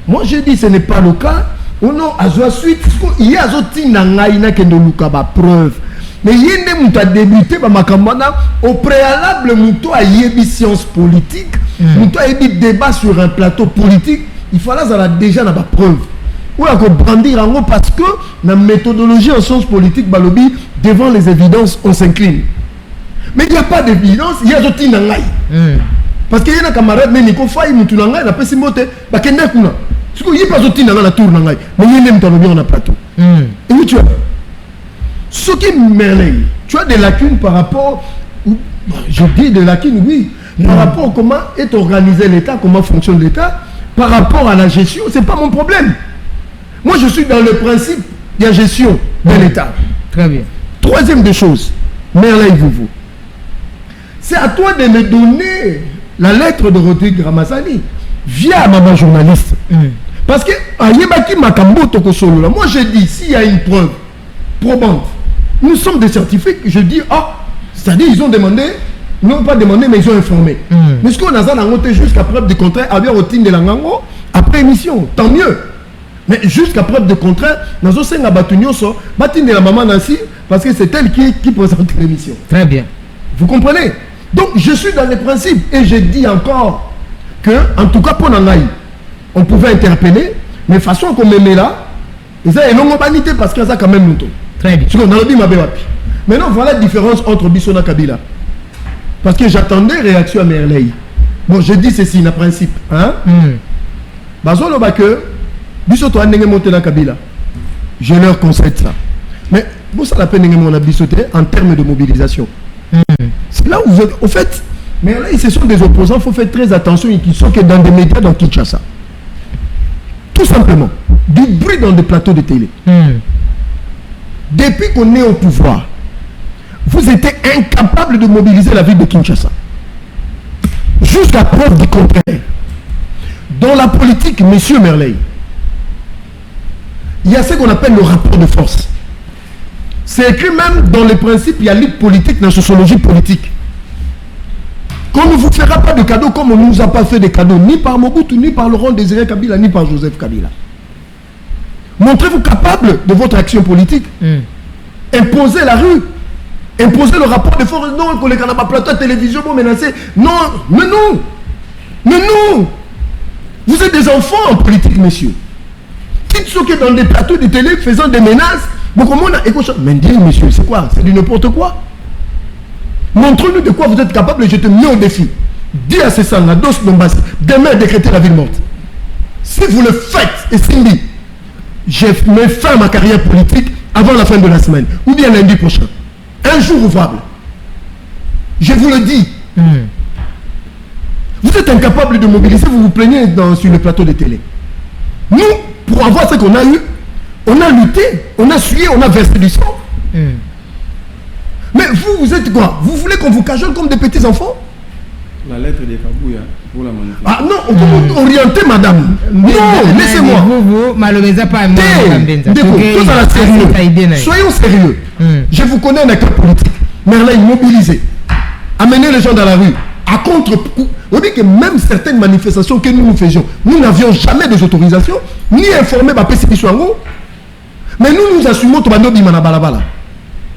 Moi je dis ce n'est pas le cas. On a zo suite il y a zo tinanga ina kendo luka ba preuve. Mais il y a débuté au préalable, a eu science politique, a eu débat sur un plateau politique, il fallait déjà la preuve. Ou à brandir en haut parce que la méthodologie en sciences politiques, devant les évidences, on s'incline. Mais il n'y a pas d'évidence, il y a d'autres nangai. Parce qu'il y a un camarade, mais il faut faire une nangai, il a pas si moté, bah qu'il n'y a pas d'autres nangai la tour nangai, mais il y a un plateau. Et où tu as ce qui est Merlin, tu as des lacunes par rapport, je dis des lacunes, oui, par rapport à comment est organisé l'État, comment fonctionne l'État, par rapport à la gestion, ce n'est pas mon problème. Moi, je suis dans le principe de la gestion de l'État. Très bien. Troisième des choses, Merlin Vouvou, c'est à toi de me donner la lettre de Rodrigue Ramassani via ma journaliste. Parce que, moi, je dis, s'il y a une preuve, probante. Nous sommes des scientifiques, je dis, c'est-à-dire ils ont demandé, ils n'ont pas demandé, mais ils ont informé. Mais ce qu'on a noté jusqu'à preuve du contraire, avec routine de l'angango, après émission, tant mieux. Mais jusqu'à preuve de contraire, nous avons fait battu de la maman Nancy, parce que c'est elle qui présente l'émission. Très bien. Vous comprenez? Donc je suis dans les principes, et je dis encore que, en tout cas pour Nangaï, on pouvait interpeller, mais de façon qu'on me met là, ils ont une humanité parce qu'il y a quand même longtemps. Très bien. Maintenant, voilà la différence entre Bissona et Kabila. Parce que j'attendais réaction à Merley. Bon, je dis ceci, le principe. Hein? Bazolo que Bissoto a monté dans Kabila. Je leur concède ça. Mais bon, ça la peine de mon Bissoté en termes de mobilisation. C'est là où vous êtes. Au fait, Merley, ce sont des opposants, il faut faire très attention et qu'ils sont que dans des médias dans Kinshasa. Tout simplement. Du bruit dans des plateaux de télé. Depuis qu'on est au pouvoir, vous étiez incapable de mobiliser la ville de Kinshasa. Jusqu'à preuve du contraire. Dans la politique, monsieur Merley, il y a ce qu'on appelle le rapport de force. C'est écrit même dans les principes, il y a lutte politique, dans la sociologie politique. Qu'on ne vous fera pas de cadeaux comme on ne nous a pas fait de cadeaux, ni par Mobutu, ni par Laurent Désiré Kabila, ni par Joseph Kabila. Montrez-vous capable de votre action politique. Imposez la rue. Imposez le rapport de force. Non, qu'on les canapes plateau de télévision pour menacer. Non, mais non. Mais non. Vous êtes des enfants en politique, messieurs. Qui sont dans des plateaux de télé faisant des menaces. Mais dis, monsieur, c'est quoi? C'est du n'importe quoi. Montrez-nous de quoi vous êtes capable et je te mets au défi. Dis à ces sangs, la dose d'Ombassi, demain décréter la ville morte. Si vous le faites, et Cindy, je mets fin à ma carrière politique avant la fin de la semaine, ou bien lundi prochain. Un jour ouvrable. Je vous le dis. Vous êtes incapable de mobiliser, vous vous plaignez sur le plateau de télé. Nous, pour avoir ce qu'on a eu, on a lutté, on a sué, on a versé du sang. Mais vous êtes quoi? Vous voulez qu'on vous cajole comme des petits enfants? La lettre de Kabouya pour la manifestation. Ah non, on peut orienter madame. Non, laissez-moi. Vous, malheureusement, pas sérieux. Soyons sérieux. Je vous connais un acteur politique. Merlin, mobilisé. Amener les gens dans la rue. À contre-coup. On dit que même certaines manifestations que nous faisions, nous n'avions jamais des autorisations, ni informé ma PCP Soango. Mais nous assumons Tobanobi Manabalabala.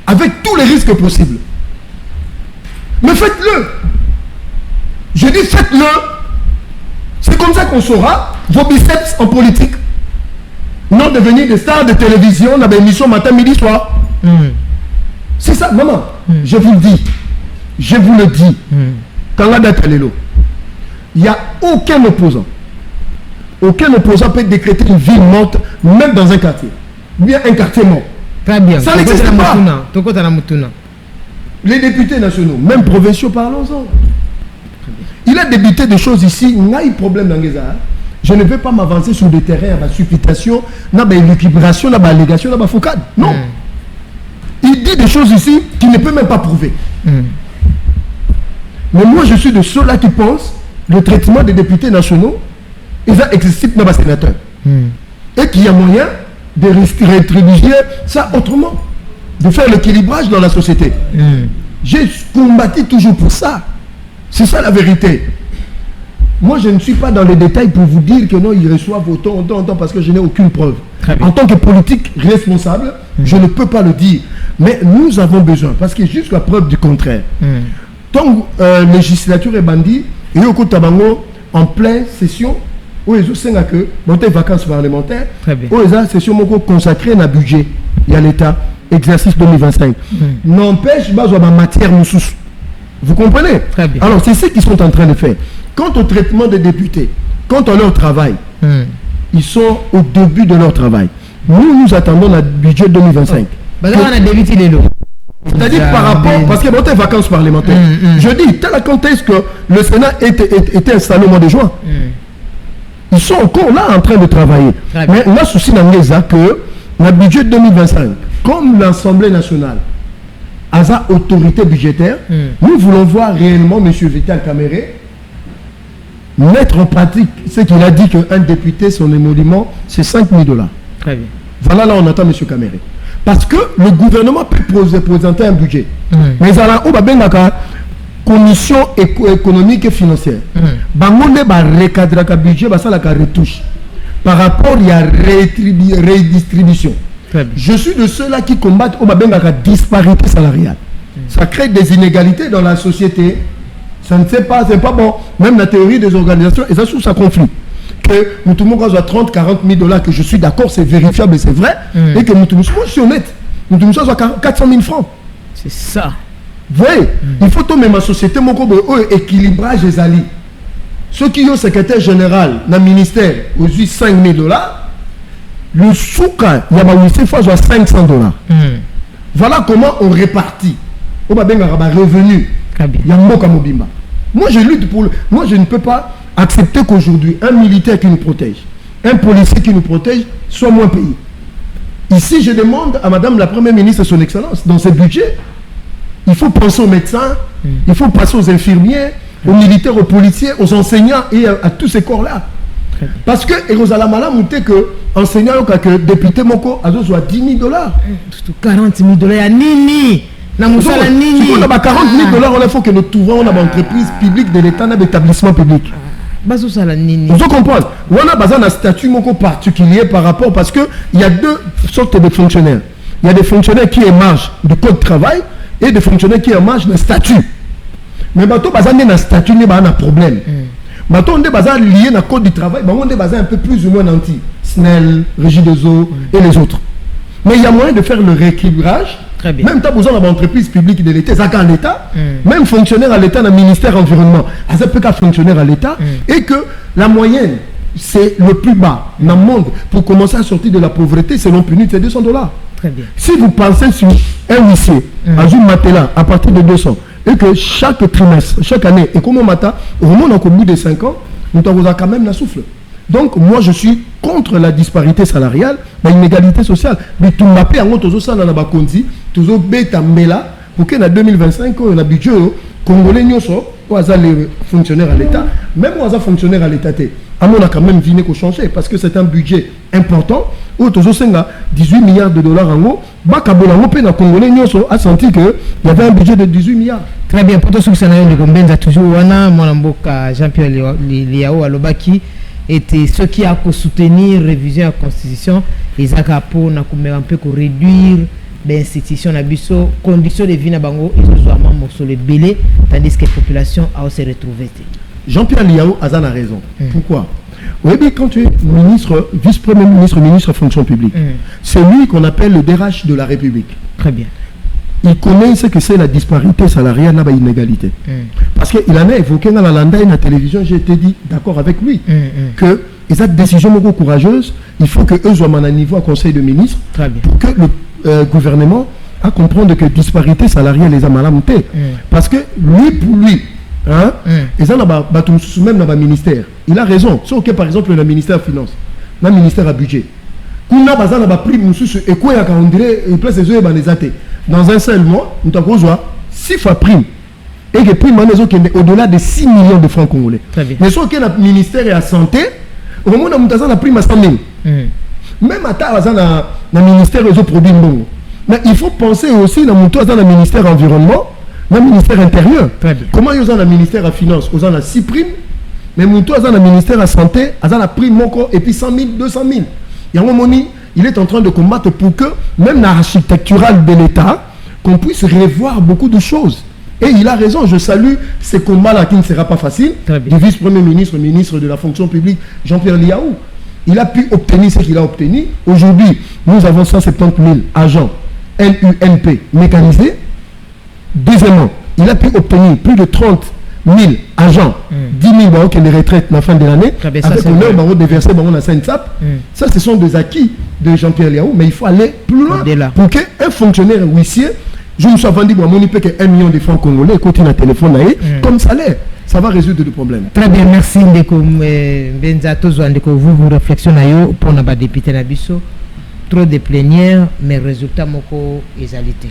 Avec tous les risques possibles. Mais faites-le. Je dis faites-le. C'est comme ça qu'on saura vos biceps en politique. Non devenir des stars de télévision dans l'émission matin, midi, soir. C'est ça, maman. Je vous le dis. Je vous le dis. Quand la date est là, il n'y a aucun opposant. Aucun opposant peut décréter une ville morte, même dans un quartier. Ou bien un quartier mort. Très bien. Ça n'existe pas. Les députés nationaux, même provinciaux, parlons-en. Il a débuté des choses ici, il y a eu problème dans les arts. Je ne vais pas m'avancer sur des terrains à la supputation, à l'équilibration, à l'allégation, à la focade. Non. Il dit des choses ici qu'il ne peut même pas prouver. Mais moi, je suis de ceux-là qui pensent le traitement des députés nationaux, ils ont existé dans les sénateurs. Et qu'il y a moyen de rétribuer ça autrement. De faire l'équilibrage dans la société. J'ai combattu toujours pour ça. C'est ça la vérité. Moi, je ne suis pas dans les détails pour vous dire que non, ils reçoivent autant parce que je n'ai aucune preuve. En tant que politique responsable, je ne peux pas le dire. Mais nous avons besoin, parce que jusqu'à preuve du contraire, tant que législature est bandit, et au côté Tabango, en pleine session, où ils ont que monter vacances parlementaires, où ils ont session consacrée à un budget, il y a l'État, exercice 2025. N'empêche, pas en matière nous. Vous comprenez? Très bien. Alors, c'est ce qu'ils sont en train de faire. Quant au traitement des députés, quant à leur travail, ils sont au début de leur travail. Nous attendons le budget 2025. C'est-à-dire par rapport, parce qu'il y a des vacances parlementaires. Je dis, tel quand est-ce que le Sénat était installé au mois de juin? Ils sont encore là en train de travailler. Mais le souci dans les a que le budget 2025, comme l'Assemblée nationale, à sa autorité budgétaire, nous voulons voir réellement M. Vital Kamere mettre en pratique ce qu'il a dit qu'un député, son émolument, c'est $5 000. Très bien. Voilà là on attend M. Kamere. Parce que le gouvernement peut présenter un budget. Mais il y a une commission économique et financière. Bangonde va recadrer le budget, ça la retouche. Par rapport à la redistribution. Je suis de ceux-là qui combattent la disparité salariale. Ça crée des inégalités dans la société. Ça ne sait pas, c'est pas bon. Même la théorie des organisations, et ça sous ça conflit. Que tout le monde a 30, 40 000 dollars, que je suis d'accord, c'est vérifiable et c'est vrai. Et que moi je suis honnête. Nous soit 400 000 francs. C'est ça. Vous voyez, il faut tomber ma société, mon équilibrage des alliés. Ceux qui ont secrétaire général dans le ministère, aux 5 000 dollars, le souka, il y a fois 500 dollars. Voilà comment on répartit. On va bien revenu. Il y a Mobimba. Moi, je lutte pour. Moi, je ne peux pas accepter qu'aujourd'hui, un militaire qui nous protège, un policier qui nous protège, soit moins payé. Ici, je demande à Madame la Première ministre, son Excellence, dans ce budget, il faut penser aux médecins, il faut penser aux infirmiers, aux militaires, aux policiers, aux enseignants et à tous ces corps-là. Parce que Erosalamala monté que enseignant que député Moko a soit 10 000 dollars. 40 000 dollars à Nini. On a 40 000 dollars, il faut que nous trouvions une entreprise publique de l'État, un établissement public. Vous comprenez? On a un statut particulier par rapport, parce qu'il y a deux sortes de fonctionnaires. Il y a des fonctionnaires qui émargent du code de travail et des fonctionnaires qui émargent d'un statut. Mais bateau basé dans statut n'est pas un problème. Bateau on est basé lié dans code du travail, on est basé un peu plus ou moins anti SNEL, Régie des eaux et les autres. Mais il y a moyen de faire le rééquilibrage. Même tu besoin d'avoir entreprise publique de l'État, ça à l'État, même fonctionnaire à l'État dans le ministère environnement, ça peut qu'à fonctionnaire à l'État, et que la moyenne, c'est le plus bas dans le monde pour commencer à sortir de la pauvreté, selon PNUD, c'est 200 dollars. Si vous pensez sur un huissier, à une matelas, à partir de 200, et que chaque trimestre, chaque année, et comme on matin, au moment qu'au bout de 5 ans, nous avons quand même la souffle. Donc, moi, je suis contre la disparité salariale, l'inégalité sociale. Mais tout m'a fait en gros, ça dans la bakonzi, tout ça bête en mela, pour qu'en 2025, on a budget congolais, nous sommes les fonctionnaires à l'État, même aux fonctionnaires à l'État, on a quand même vu qu'on changer parce que c'est un budget important. Où tout ça 18 milliards de dollars en haut, Bakabola, on congolais, nous a senti qu'il y avait un budget de 18 milliards. Très bien, pour tous ceux qui sont là, toujours, Jean-Pierre Liao Alobaki. Et ceux qui ont soutenu la révision de la Constitution, ils ont un peu réduire l'institution, les conditions de vie, ils ont sur le belé, tandis que la population a se retrouvé. Jean-Pierre Liao a raison. Pourquoi? Oui, quand tu es ministre, vice-premier ministre, ministre de fonction publique, c'est lui qu'on appelle le DRH de la République. Très bien. Il connaît ce que c'est la disparité salariale, la inégalité. Parce qu'il en a évoqué dans la landa et dans la télévision, j'ai été dit d'accord avec lui, que les décisions beaucoup courageuses, il faut que eux soient à un niveau à conseil de ministre, pour que le gouvernement a comprendre que disparité salariale les a mal monté. Parce que lui, pour lui, hein, même dans le ministère, il a raison. Sauf que par exemple, le ministère des Finances, le ministère à budget, on a pris et quoi on dirait place des yeux dans un seul mois nous avons 6 fois prime et que prime au-delà de 6 millions de francs congolais. Mais ce que le ministère de la santé au moment où nous avons la prime à 100 000 même à le ministère des produits bon. Mais il faut penser aussi dans le ministère environnement, dans le ministère intérieur. Comment ils ont le ministère à finance, ils ont la 6 primes, mais nous avons le ministère à santé, ils ont la prime et puis 100 000, 200 000. Il est en train de combattre pour que, même l'architectural de l'État, qu'on puisse revoir beaucoup de choses. Et il a raison, je salue ce combat-là qui ne sera pas facile. Du vice-premier ministre, ministre de la fonction publique, Jean-Pierre Liao. Il a pu obtenir ce qu'il a obtenu. Aujourd'hui, nous avons 170 000 agents NUNP mécanisés. Deuxièmement, il a pu obtenir plus de 30 000 agents, 10 000 qui les retraites à la fin de l'année, avec l'heure déversé dans la SNSAP. Ça, ce sont des acquis de Jean-Pierre Liao, mais il faut aller plus loin pour qu'un fonctionnaire huissier, je me suis vendu pour mon IP 1 million de francs congolais, continue à téléphone comme salaire. Ça va résoudre le problème. Très bien, merci Ndeko Benza Tozo Ndeko, vous réflexionner pour nos députés Nabiso. Trop de plénières, mais résultat moko égalité.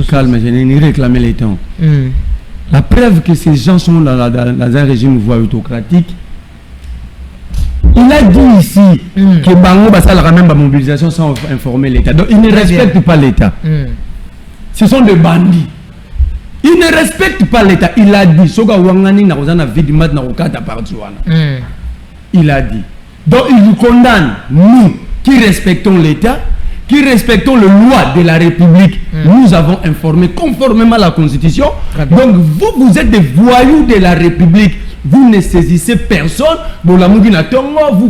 Calme, je n'ai ni réclamé les temps. La preuve que ces gens sont dans un régime voie autocratique, Il a dit ici que Bango Bassal ramène la mobilisation sans informer l'État. Donc il ne respecte pas l'État. Ce sont des bandits. Il ne respecte pas l'État. Il a dit Soga Wangani na kozana vidimat na okata partuana. Il a dit. Donc il nous condamne, nous qui respectons l'État, qui respectons les lois de la République. Nous avons informé conformément à la Constitution. Donc vous êtes des voyous de la République. Vous ne saisissez personne. Vous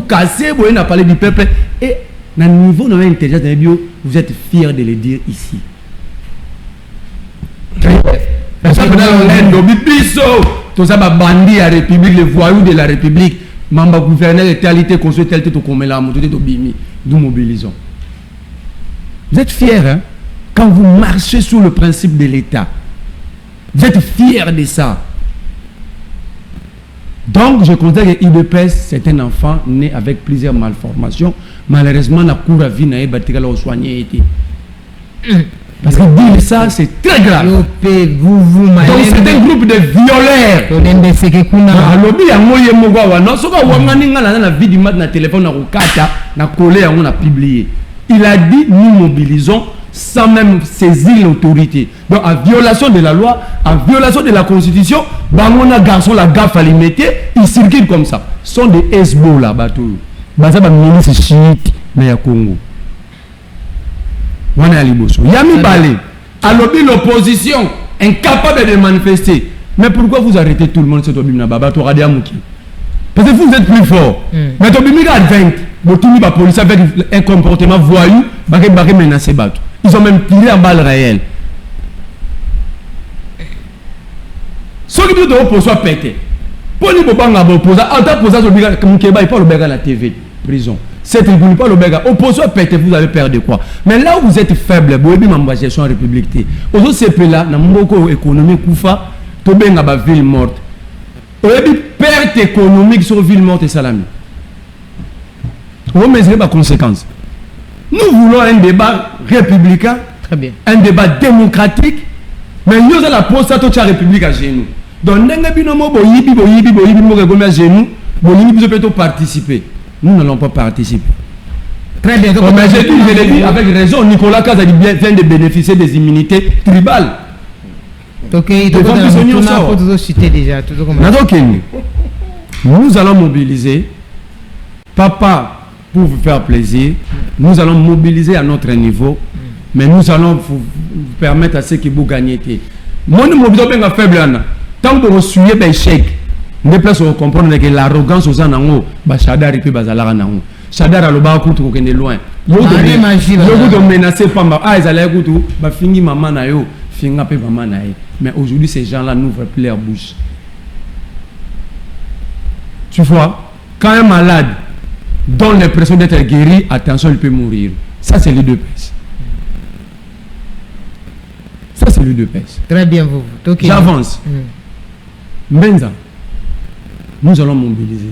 cassez, vous n'avez parlé du peuple. Et à niveau de l'intelligence, vous êtes fiers de le dire ici. Tout ça, bandit à la République, les voyous de la République. Mamba gouverneur de talité, construit talité, tout comme la moto de Bimi. Nous mobilisons. Vous êtes fiers, hein, quand vous marchez sous le principe de l'État. Vous êtes fiers de ça. Donc, je considère que IDPS, c'est un enfant né avec plusieurs malformations. Malheureusement, la cour à vie n'a pas été soignée. Parce que dire ça, c'est très grave. Donc, c'est un groupe de violeurs. Il a dit, nous mobilisons sans même saisir l'autorité. Donc, en violation de la loi, en violation de la Constitution, Bangona garçon, la gaffe à l'imiter, ils circulent comme ça. Ce sont des Hezbo là-bas. Baza ba ministre chiite, mais ya Congo. Wana Liboso. Yami Balé, à l'opposition, incapable de manifester. Mais pourquoi vous arrêtez tout le monde cette obima baba to radia muki? Parce que vous êtes plus fort. Mais to bimi à 20, botini ba police avec un comportement voyou, baré menacé bateau. Ils ont même tiré en balle réelle. Ceux qui doivent opposer pété. Pour les bobanga opposer, en tant que opposant comme Keba, il pas le béga la TV prison. C'est tribunal pas le béga. Opposé pété, vous avez perdu quoi? Mais là où vous êtes faible, vous avez ma gestion république. Aujourd'hui c'est là, na mboko économique koufa, to benga ba ville morte. Vous avez perte économique sur ville morte et salami. Vous mesurez les conséquences. Nous voulons un débat républicain, très bien, un débat démocratique, mais nous avons la poste à toute la République à genoux. Donc, nous allons participer. Nous n'allons pas participer. Très bien. Donc, mais je l'ai dit avec raison, Nicolas Kazadi vient de bénéficier des immunités tribales. Ok, nous allons mobiliser. Papa, pour vous faire plaisir, nous allons mobiliser à notre niveau, mais nous allons vous permettre à ceux qui vous gagnent. Moi, nous mobilisons bien faible. Tant que vous suivez les chèques, nous devons comprendre que l'arrogance aux gens, Chadar et puis Bazalara Nango. Chadar a le bas coup qui est loin. Vous devez menacer Pamba. Ah, ils allaient écouter, fini maman na yo, finga pe maman na yo. Mais aujourd'hui, ces gens-là n'ouvrent plus leur bouche. Tu vois, quand un malade donne l'impression d'être guéri, attention, il peut mourir. Ça, c'est l'UDPS. Ça, c'est l'UDPS. Très bien, vous. Okay. J'avance. Benza, nous allons mobiliser.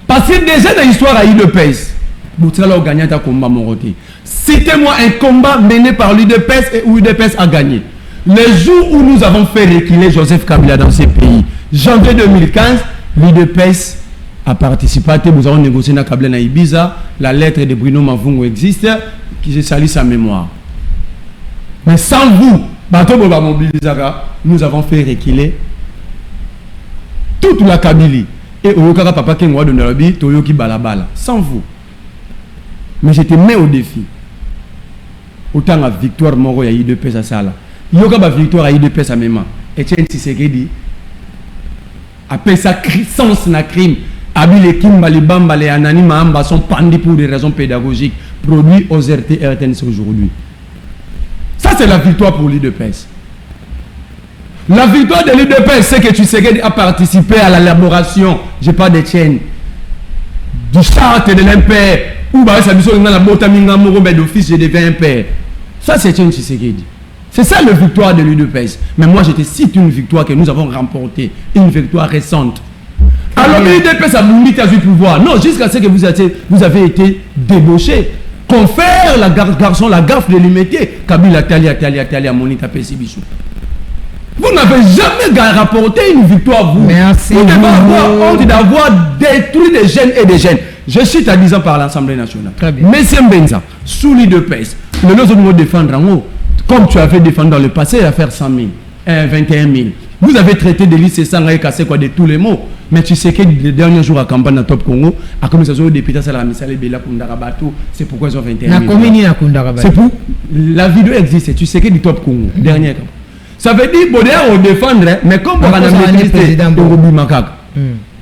Parce que déjà dans l'histoire à l'UDPS, vous allez gagner un combat moroté. Citez-moi un combat mené par l'UDPS et où l'UDPS a gagné. Le jour où nous avons fait reculer Joseph Kabila dans ces pays, janvier 2015, l'UDPS a participé, nous avons négocié dans Kabila na Ibiza, la lettre de Bruno Mavungo existe, qui se salit sa mémoire. Mais sans vous, nous avons fait reculer toute la Kabylie. Et Oyokara Papa Kengwa de Narabi, Toyoki Balabala. Sans vous. Mais je te mets au défi. Autant la victoire Moro ya IDPS à Sala. Yoka ba victoire à IDPS à Mema. Etienne Tshisekedi appelle ça sens na crime. Abile Kimba, les Bamba, les Anani Mahamba sont pendus pour des raisons pédagogiques produits aux RTNC aujourd'hui. Ça, c'est la victoire pour l'UDPS. La victoire de l'UDPS, c'est que Tshisekedi a participé à l'élaboration, je parle d'Etienne, du charte de l'impère, où d'office, je deviens un père. Ça, c'est Etienne Tshisekedi. C'est ça la victoire de l'UDPS. Mais moi, je te cite une victoire que nous avons remportée, une victoire récente. Alors l'UDPS a voulu du pouvoir. Non, jusqu'à ce que vous avez été débauché. Confère la garçon la gaffe de l'imité. Kabila Tali, Monita Pessibissou. Vous n'avez jamais rapporté une victoire, vous. Merci. Vous devez avoir honte d'avoir détruit des jeunes et des jeunes. Je cite à 10 ans par l'Assemblée nationale. Très bien. Monsieur Mbenza, sous l'idée de PES, le nous avons défendre en haut, comme tu avais défendu dans le passé, l'affaire 100 000, 21 000. Vous avez traité des listes sans rien casser quoi de tous les mots. Mais tu sais que les derniers jours à campagne dans Top Congo, à comme ça, les députés, ça la misale Bela Kundarabato, c'est pourquoi ils ont 21 000. C'est pour la vidéo existe. Tu sais que du Top Congo, dernière campagne. Ça veut dire bon on défendre, mais comme on a maîtrisé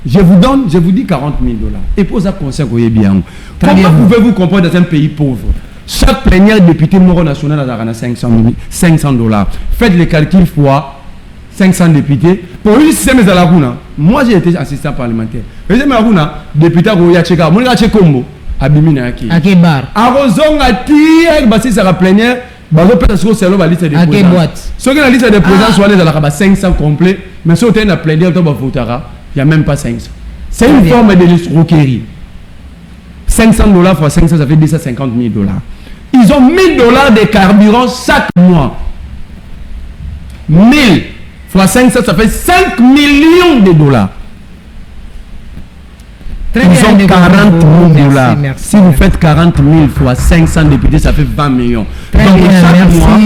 je vous dis 40 000 $. Et pour ça conseil que bien. Comment pouvez-vous comprendre dans un pays pauvre? Chaque plénière député moro national a 500 $. Faites les calculs fois 500 députés. Pour une système de la Runa, moi j'ai été assistant parlementaire. Le système de la Runa, député Roya Tcheka, mon gars Tchekombo, Abimina Aki. Akebar. Arrosong Ati, Bassi sera plénière, Bazo peut-être sur la liste des présents. Ceux qui ont la liste des présents sont allés dans la 500 complets, mais ceux qui ont la plénière, il n'y a même pas 500. C'est une forme de escroquerie. 500 $ fois 500, ça fait 250 000 $. Ils ont 1 000 $ de carburant chaque mois. 1000 fois 500, ça fait 5 millions de $. Ils ont 40 000 $. Si vous faites 40 000 fois 500 députés, ça fait 20 millions. Très donc bien, chaque mois,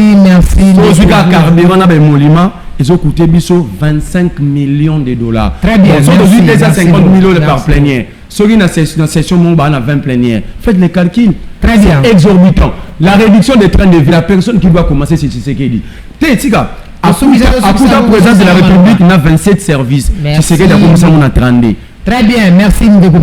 ceux qui ont carburant dans les monuments, ils ont coûté 25 millions de $. Très bien. Ils ont aujourd'hui 250 000 € par plénière. Ceux qui ont une session, on a 20 plénières. Faites les calculs. Très bien. C'est exorbitant. La réduction des trains de vie, la personne qui doit commencer, c'est ce qu'il dit. Tika, à coup de président de la République, il y a 27 services. C'est ce qu'il a commencé à 30. Très bien, merci de vous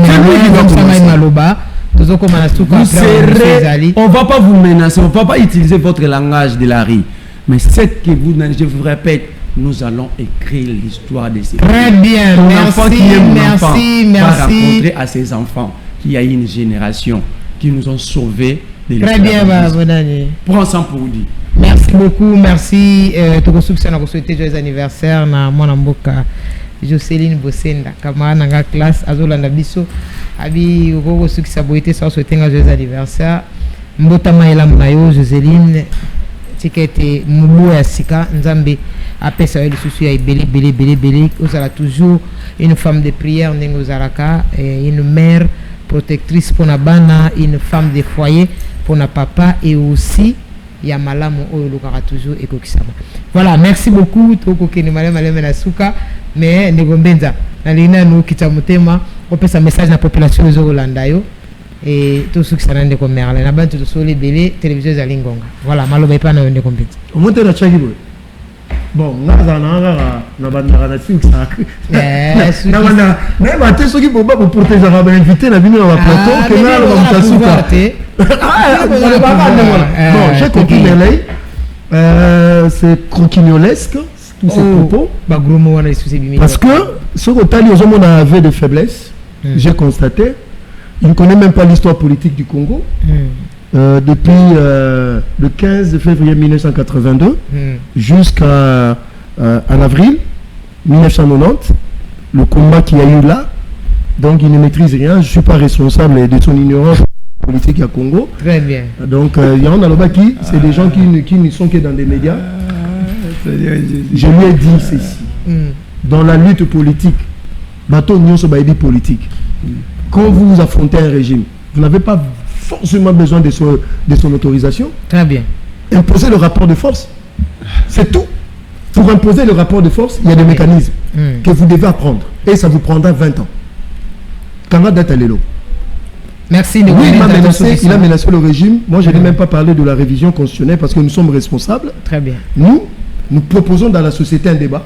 on ne va pas vous menacer, on ne va pas utiliser votre langage de la rue. Mais c'est que vous, je vous répète, nous allons écrire l'histoire de ces Très bien, merci. Va rencontrer à ses enfants qu'il y a une génération qui nous ont sauvés de Très bien, prends ça pour dire. Merci beaucoup, merci. Toko Soupsana, vous souhaitez joyeux anniversaire na mon amboka Jocelyne Bosenda, camarade dans la classe, Azolanda Bisso, Abi Ogo Souki Saboité, ça souhaiter un joyeux anniversaire. Mbota Maïla Mounayo, Jocelyne, Tikete Moulou et Sika, Nzambe, après ça, le souci est belé. Vous avez toujours une femme de prière, Nengozaraka, une mère protectrice pour Nabana, une femme de foyer pour na papa et aussi Yamalamu Oyolukara toujours et Kokisama. Voilà, merci beaucoup. Toko Keni Malem Nasuka, mais Negombenza, Nalina nous Kitamutema, on peut un message à la population de Zolandayo et tout ce qui s'en est comme Merlin. La bande de Solé Belé, télévision Zalingonga. Voilà, Malo Bepa na Negombenza. Au moins, tu as Chagibo. Bon, on a j'ai compris c'est croquignolesque tous ces propos parce que ce que aux hommes avait de faiblesse, j'ai constaté, il ne connaît même pas l'histoire politique du Congo. Depuis le 15 février 1982 jusqu'à en avril 1990, le combat qu'il y a eu là, donc il ne maîtrise rien, je ne suis pas responsable de son ignorance politique à Congo. Très bien. Donc il y en a là-bas qui, c'est des gens qui ne sont que dans des médias. Je lui ai dit ceci. Dans la lutte politique, bateau Nyon Sobaïdi politique, quand vous affrontez un régime, vous n'avez pas forcément besoin de son autorisation. Très bien. Imposer le rapport de force, c'est tout. Pour imposer le rapport de force, il y a des mécanismes que vous devez apprendre. Et ça vous prendra 20 ans. Canada Talelo. Merci. Oui, il a menacé le régime. Moi, je n'ai même pas parlé de la révision constitutionnelle parce que nous sommes responsables. Très bien. Nous proposons dans la société un débat.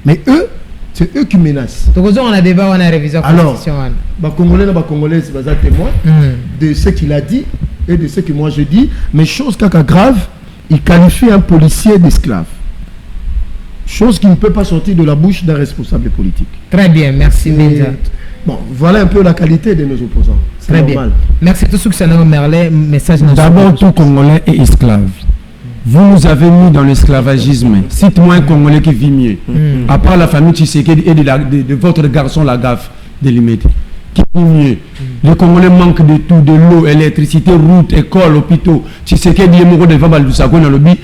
Mais eux, c'est eux qui menacent. Donc, on a un débat, on a une révision constitutionnelle. Congolais, c'est témoin de ce qu'il a dit et de ce que moi je dis. Mais chose grave, il qualifie un policier d'esclave. Chose qui ne peut pas sortir de la bouche d'un responsable politique. Très bien, merci. Bon, voilà un peu la qualité de nos opposants. C'est très normal. Bien. Merci à tous ceux qui sont dans Merlin. Message. D'abord, tout Congolais est esclave. Vous nous avez mis dans l'esclavagisme. Cite-moi un Congolais qui vit mieux. À part la famille Tshisekedi et de votre garçon Lagaffe de Limité. Qui vit mieux. Les Congolais manquent de tout, de l'eau, électricité, route, école, hôpitaux. Tshisekedi est mort de Vabaldusago dans le lobby.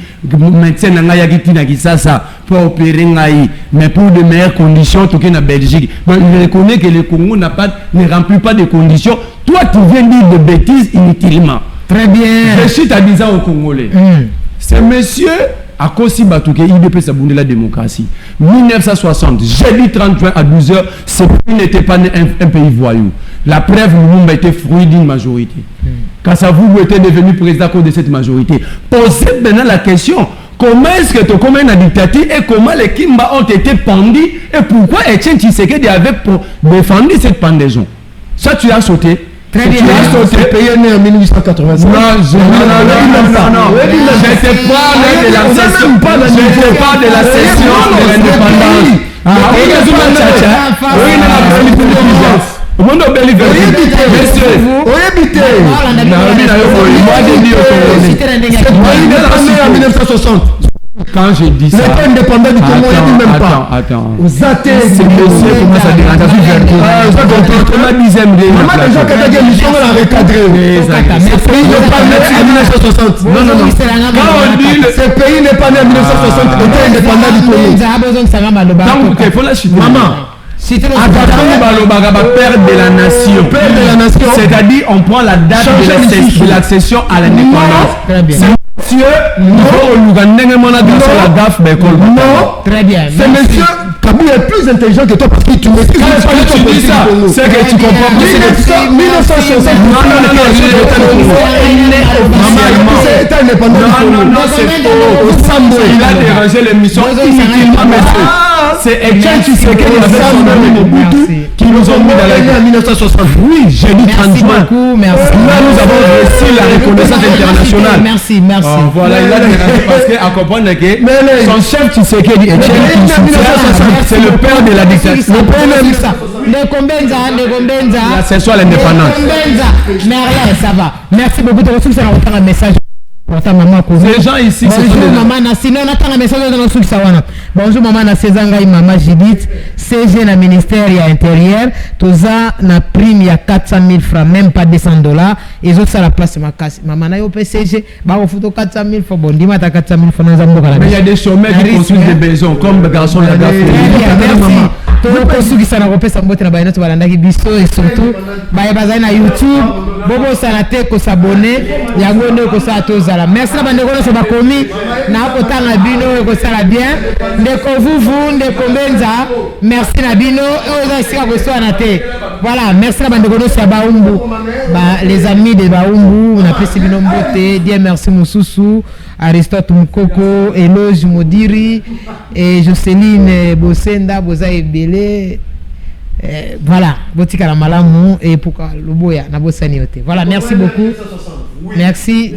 Médecin n'a pas pour opérer. Mais pour de meilleures conditions, tout en Belgique. Donc, il reconnaît que le Congo ne remplit pas de conditions. Toi, toi tu viens dire des bêtises inutilement. Très bien. Je suis à 10 ans au Congolais. Ce monsieur a Kosi Batouké, IDP Saboundé la démocratie. 1960, jeudi 30 juin à 12h, ce pays n'était pas un pays voyou. La preuve, Lumumba était fruit d'une majorité. Kasavubu était devenu président à cause de cette majorité. Posez maintenant la question, comment est-ce que tu as commis la dictature et comment les Kimba ont été pendus et pourquoi Etienne Tshisekedi avait défendu cette pendaison? Ça, tu as sauté. Très bien. Tu as sauté, payé né en 1885. Non, je te parle de la session. Je te parle de la session de l'indépendance. Au monde de Belize, en 1960. Quand je dis ça, n'est pas indépendant du Congo, il dit même pas. Attends. Aux athées, C'est monsieur commence à déranger. Ça comportement dixième de maman déjà quand tu as dit mission on a recadré. Ce pays n'est pas né en 1960. Non. Quand on dit ce pays n'est pas né en 1960, il était indépendant du Congo. Maman. Père de la nation. C'est-à-dire on prend la date de l'accession à l'indépendance. Monsieur, non, très bien. C'est monsieur Kabila est plus intelligent que toi parce que tu maîtrises pas le tu dis ça. C'est que tu comprends. 1960. C'est indépendant. Non, c'est faux. Il a dérangé l'émission inutilement, monsieur. C'est Etienne Tshisekedi avec son ami Mobutu qui nous ont mis dans la 1960. Oui, j'ai dit 30 juin. Merci. Là, nous avons reçu la reconnaissance internationale. Merci. Voilà, il a dérangé parce qu'à comprendre que son chef Tshisekedi, c'est le père de la dictature. La session à l'indépendance. Merlin, ça va. Merci beaucoup de recevoir un message. Ces gens ici, bonjour maman Nassi, non attends un message dans le sous sawana. Bonjour maman Nassi Zanga maman Judith, CG na ministère ya intérieur, toza na prime ya 400 000 francs, même pas 200 $. Et autres ça la place ma casse. Maman na yo PCG, ba au photo 400 000 francs, bon dis-moi ta 400 000 francs dans Zamboka. Mais il y a des chômeurs qui construisent des maisons comme le garçon la gaffe. Merci. Tout construit ça na repé ça mbote na ba inoto balanda ki biso et surtout ba bazai na YouTube, bobo salate ko s'abonner, yango ne ko sa toza. Merci à Bandeko, c'est pas commis. N'a Nabino, et ça la bien. Ndeko vous, Ndeko Benza. Merci Nabino. Voilà, merci à Bandeko, c'est Baumbu. Les amis de Baumbu, on a apprécié Bino Mbote. Dieu merci Moussoussou, Aristote Mukoko, Eloge Modiri, et Jocelyne Bosenda, Boza Ebele. Voilà, Botika la Malamou et Pouka Luboya, Nabosani. Voilà, merci beaucoup. Merci.